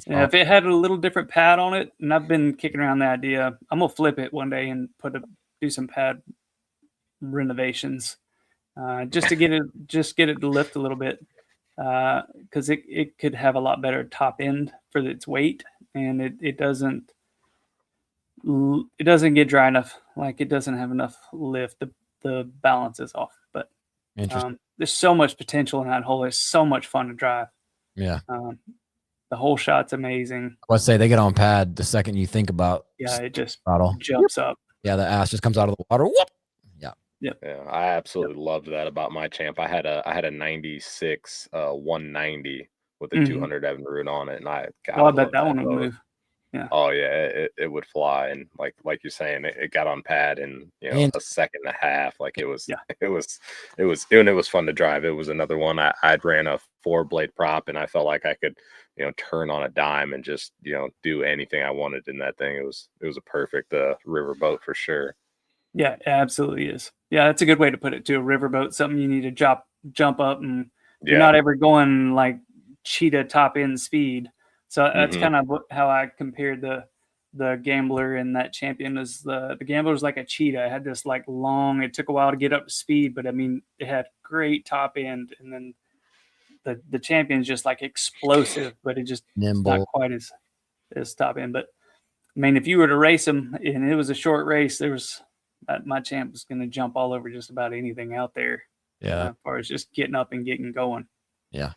And if it had a little different pad on it, and I've been kicking around the idea, I'm gonna flip it one day and do some pad renovations, just to get it to lift a little bit, because it could have a lot better top end for its weight, and it doesn't get dry enough. Like, it doesn't have enough lift. The balance is off. But there's so much potential in that hole. It's so much fun to drive. Yeah. The whole shot's amazing. Let's say they get on pad the second you think about. Yeah, it just throttle. Jumps up. Yeah, the ass just comes out of the water. Whoop. Yeah. Yep. Yeah, I absolutely loved that about my Champ. I had a 96 190 with a 200 Evinrude on it, and I bet that one would move. Yeah. Oh yeah, it would fly, and like you're saying, it got on pad in a second and a half. Like it was fun to drive. It was another one. I'd ran a 4-blade prop, and I felt like I could turn on a dime and just do anything I wanted in that thing. It was a perfect river boat for sure. Yeah, it absolutely is. Yeah, that's a good way to put it too. A riverboat, something you need to jump up, and you're not ever going like cheetah top end speed. So that's kind of how I compared the Gambler and that Champion. Is the Gambler was like a cheetah. It had this like long. It took a while to get up to speed, but I mean, it had great top end, and then the Champion's just like explosive, but it just not quite as top end. But I mean, if you were to race them and it was a short race, my Champ was going to jump all over just about anything out there. Yeah. As far as just getting up and getting going. Yeah.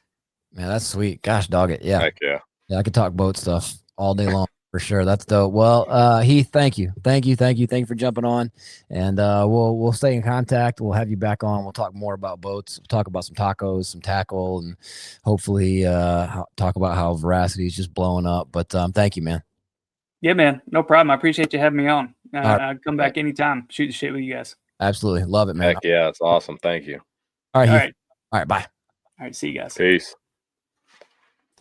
Man, that's sweet. Gosh, dog it. Yeah. Heck yeah. Yeah, I could talk boat stuff all day long for sure. That's dope. Well, Heath, thank you for jumping on, and we'll stay in contact. We'll have you back on. We'll talk more about boats. We'll talk about some tacos, some tackle, and hopefully talk about how Veracity is just blowing up. But thank you, man. Yeah, man, no problem. I appreciate you having me on. I'd come back anytime. Shoot the shit with you guys. Absolutely, love it, man. Heck yeah, it's awesome. Thank you. All right, bye. All right, see you guys. Peace.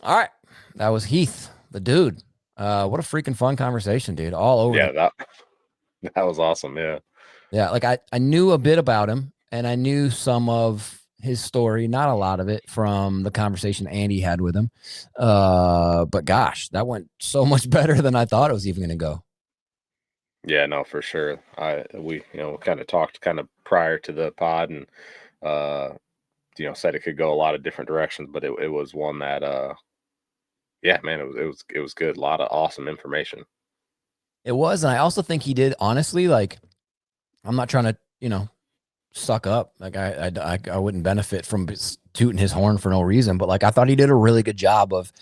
All right, that was Heath, the dude. What a freaking fun conversation, dude. All over. Yeah, that was awesome. Yeah. Like I knew a bit about him, and I knew some of his story, not a lot of it, from the conversation Andy had with him. But gosh, that went so much better than I thought it was even going to go. Yeah, no, for sure. We kind of talked kind of prior to the pod, and said it could go a lot of different directions, but it was one that yeah, man, it was good. A lot of awesome information. It was, and I also think he did, honestly, like, I'm not trying to, suck up. Like I wouldn't benefit from tooting his horn for no reason, but like I thought he did a really good job of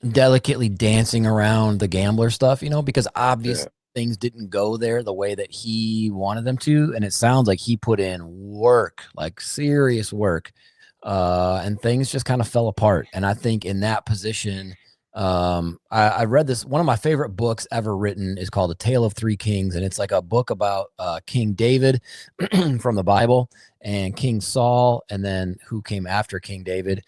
delicately dancing around the Gambler stuff, because obviously things didn't go there the way that he wanted them to, and it sounds like he put in work, like serious work. And things just kind of fell apart. And I think in that position, I read this. One of my favorite books ever written is called A Tale of Three Kings. And it's like a book about King David from the Bible, and King Saul, and then who came after King David,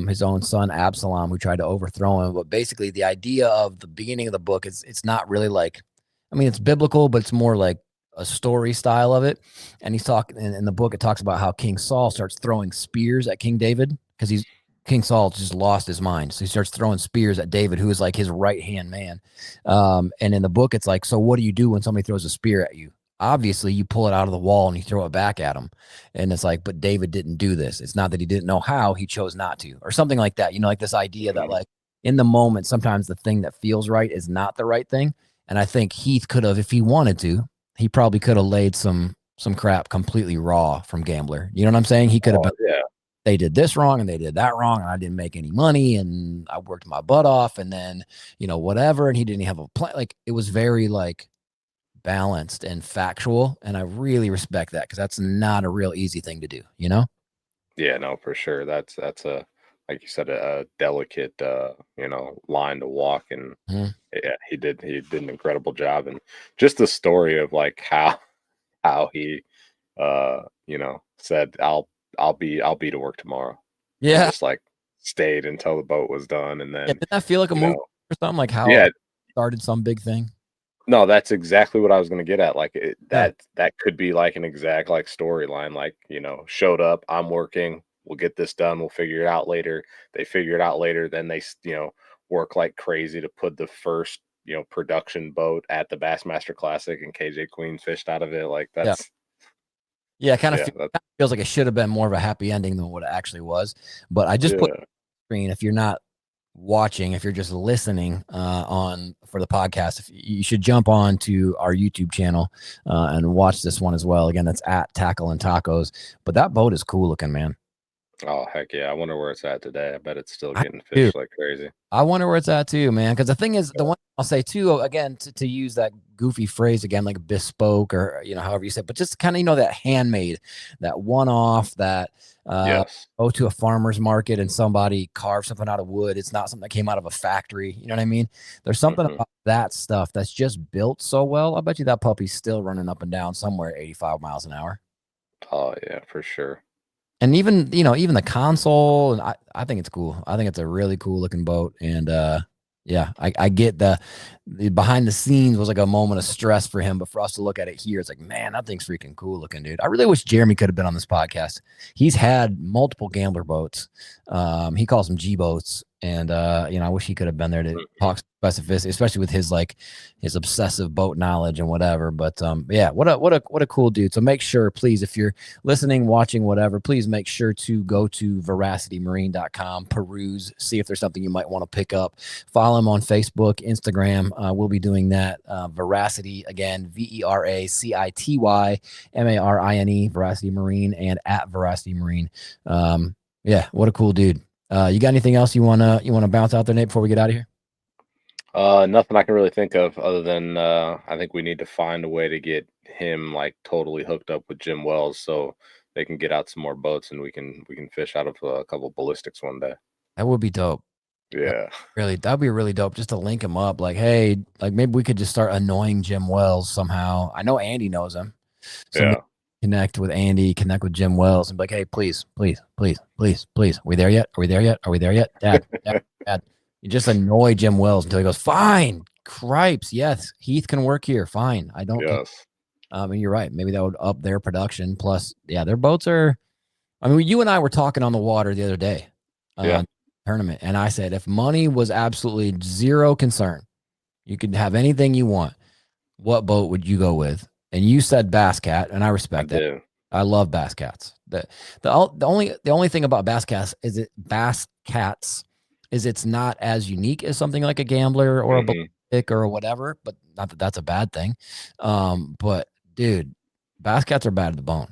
his own son Absalom, who tried to overthrow him. But basically the idea of the beginning of the book is it's not really like, I mean, it's biblical, but it's more like a story style of it. And he's talking in the book, it talks about how King Saul starts throwing spears at King David, because King Saul just lost his mind. So he starts throwing spears at David, who is like his right-hand man. And in the book, it's like, so what do you do when somebody throws a spear at you? Obviously you pull it out of the wall and you throw it back at him. And it's like, but David didn't do this. It's not that he didn't know how, he chose not to, or something like that. Like this idea that like in the moment, sometimes the thing that feels right is not the right thing. And I think Heath could have, if he wanted to, he probably could have laid some crap completely raw from Gambler. You know what I'm saying? He could have been, they did this wrong and they did that wrong, and I didn't make any money and I worked my butt off, and then, whatever. And he didn't have a plan. Like, it was very like balanced and factual. And I really respect that, because that's not a real easy thing to do, Yeah, no, for sure. That's a, like you said, a delicate, line to walk. And yeah, he did an incredible job. And just the story of like how he, said, I'll be to work tomorrow. Yeah. And just like stayed until the boat was done. And then didn't that feel like a movie or something, like how it started some big thing? No, that's exactly what I was going to get at. Like that could be like an exact like storyline, like, showed up, I'm working, we'll get this done, we'll figure it out later. They figure it out later. Then they, work like crazy to put the first, production boat at the Bassmaster Classic, and KJ Queen fished out of it. Like Yeah, it kind of feels like it should have been more of a happy ending than what it actually was. But I just put on the screen, if you're not watching, if you're just listening on for the podcast, if you should jump on to our YouTube channel and watch this one as well. Again, that's at Tackle and Tacos. But that boat is cool looking, man. Oh, heck yeah. I wonder where it's at today. I bet it's still getting fished like crazy. I wonder where it's at too, man. Because the thing is, the one I'll say too, again, to use that goofy phrase again, like bespoke or, however you say it, but just kind of, that handmade, that one-off, that go to a farmer's market and somebody carved something out of wood. It's not something that came out of a factory. You know what I mean? There's something about that stuff that's just built so well. I bet you that puppy's still running up and down somewhere 85 miles an hour. Oh, yeah, for sure. And even, even the console, and I think it's cool. I think it's a really cool looking boat. And yeah, I get the behind the scenes was like a moment of stress for him, but for us to look at it here, it's like, man, that thing's freaking cool looking, dude. I really wish Jeremy could have been on this podcast. He's had multiple gambler boats. He calls them G boats. And I wish he could have been there to talk specificity, especially with his obsessive boat knowledge and whatever. But yeah, what a cool dude. So make sure, please, if you're listening, watching, whatever, please make sure to go to veracitymarine.com, peruse, see if there's something you might want to pick up. Follow him on Facebook, Instagram. We'll be doing that. Veracity, again, VERACITY MARINE, Veracity Marine, and at Veracity Marine. Yeah, what a cool dude. You got anything else you wanna bounce out there, Nate, before we get out of here? Nothing I can really think of other than I think we need to find a way to get him like totally hooked up with Jim Wells so they can get out some more boats and we can fish out of a couple ballistics one day. That would be dope. Yeah, that'd be really dope just to link him up. Like, hey, like maybe we could just start annoying Jim Wells somehow. I know Andy knows him. So connect with Andy, connect with Jim Wells, and be like, hey, please. Are we there yet? Dad. You just annoy Jim Wells until he goes, fine, cripes. Yes, Heath can work here. Fine. I don't care. And you're right. Maybe that would up their production. Plus, yeah, their boats are, you and I were talking on the water the other day. Tournament. And I said, if money was absolutely zero concern, you could have anything you want, what boat would you go with? And you said Bass Cat, and I respect that. I love Bass Cats. The only thing about Bass Cats is it's not as unique as something like a Gambler or a Ballistic or whatever, but not that that's a bad thing. But dude, Bass Cats are bad at the bone.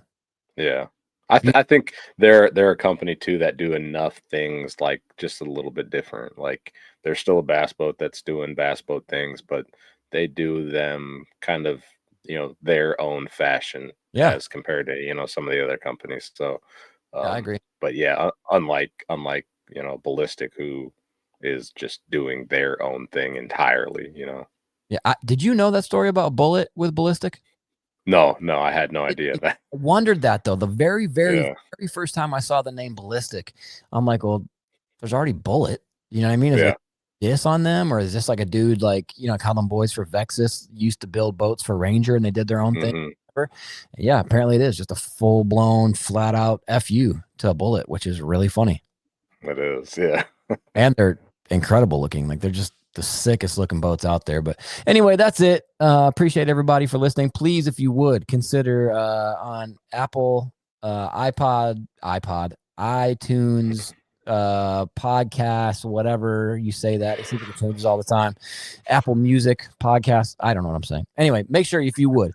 Yeah. I think they're a company too that do enough things like just a little bit different. Like they're still a bass boat that's doing bass boat things, but they do them kind of, their own fashion as compared to, some of the other companies. So I agree. But yeah, unlike, Ballistic, who is just doing their own thing entirely, Yeah. Did you know that story about Bullet with Ballistic? No, I had no idea that. I wondered that though. The very, very first time I saw the name Ballistic, I'm like, well, there's already Bullet. You know what I mean? Is it this on them, or is this like a dude like, call them boys for Vexus used to build boats for Ranger and they did their own thing? Yeah, apparently it is just a full blown, flat out FU to a Bullet, which is really funny. It is, yeah. And they're incredible looking. Like they're just the sickest looking boats out there. But anyway, that's it. Appreciate everybody for listening. Please, if you would, consider on Apple, iPod, iTunes, podcast, whatever you say that. It seems like it changes all the time. Apple Music, podcast. I don't know what I'm saying. Anyway, make sure if you would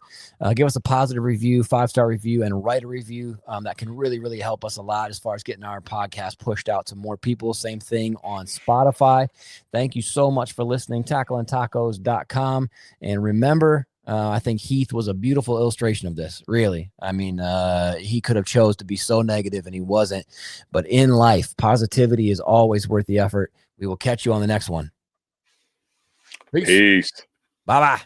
give us a positive review, 5-star review, and write a review. That can really, really help us a lot as far as getting our podcast pushed out to more people. Same thing on Spotify. Thank you so much for listening. TackleandTacos.com. And remember, I think Heath was a beautiful illustration of this, really. He could have chose to be so negative and he wasn't. But in life, positivity is always worth the effort. We will catch you on the next one. Peace. Bye-bye.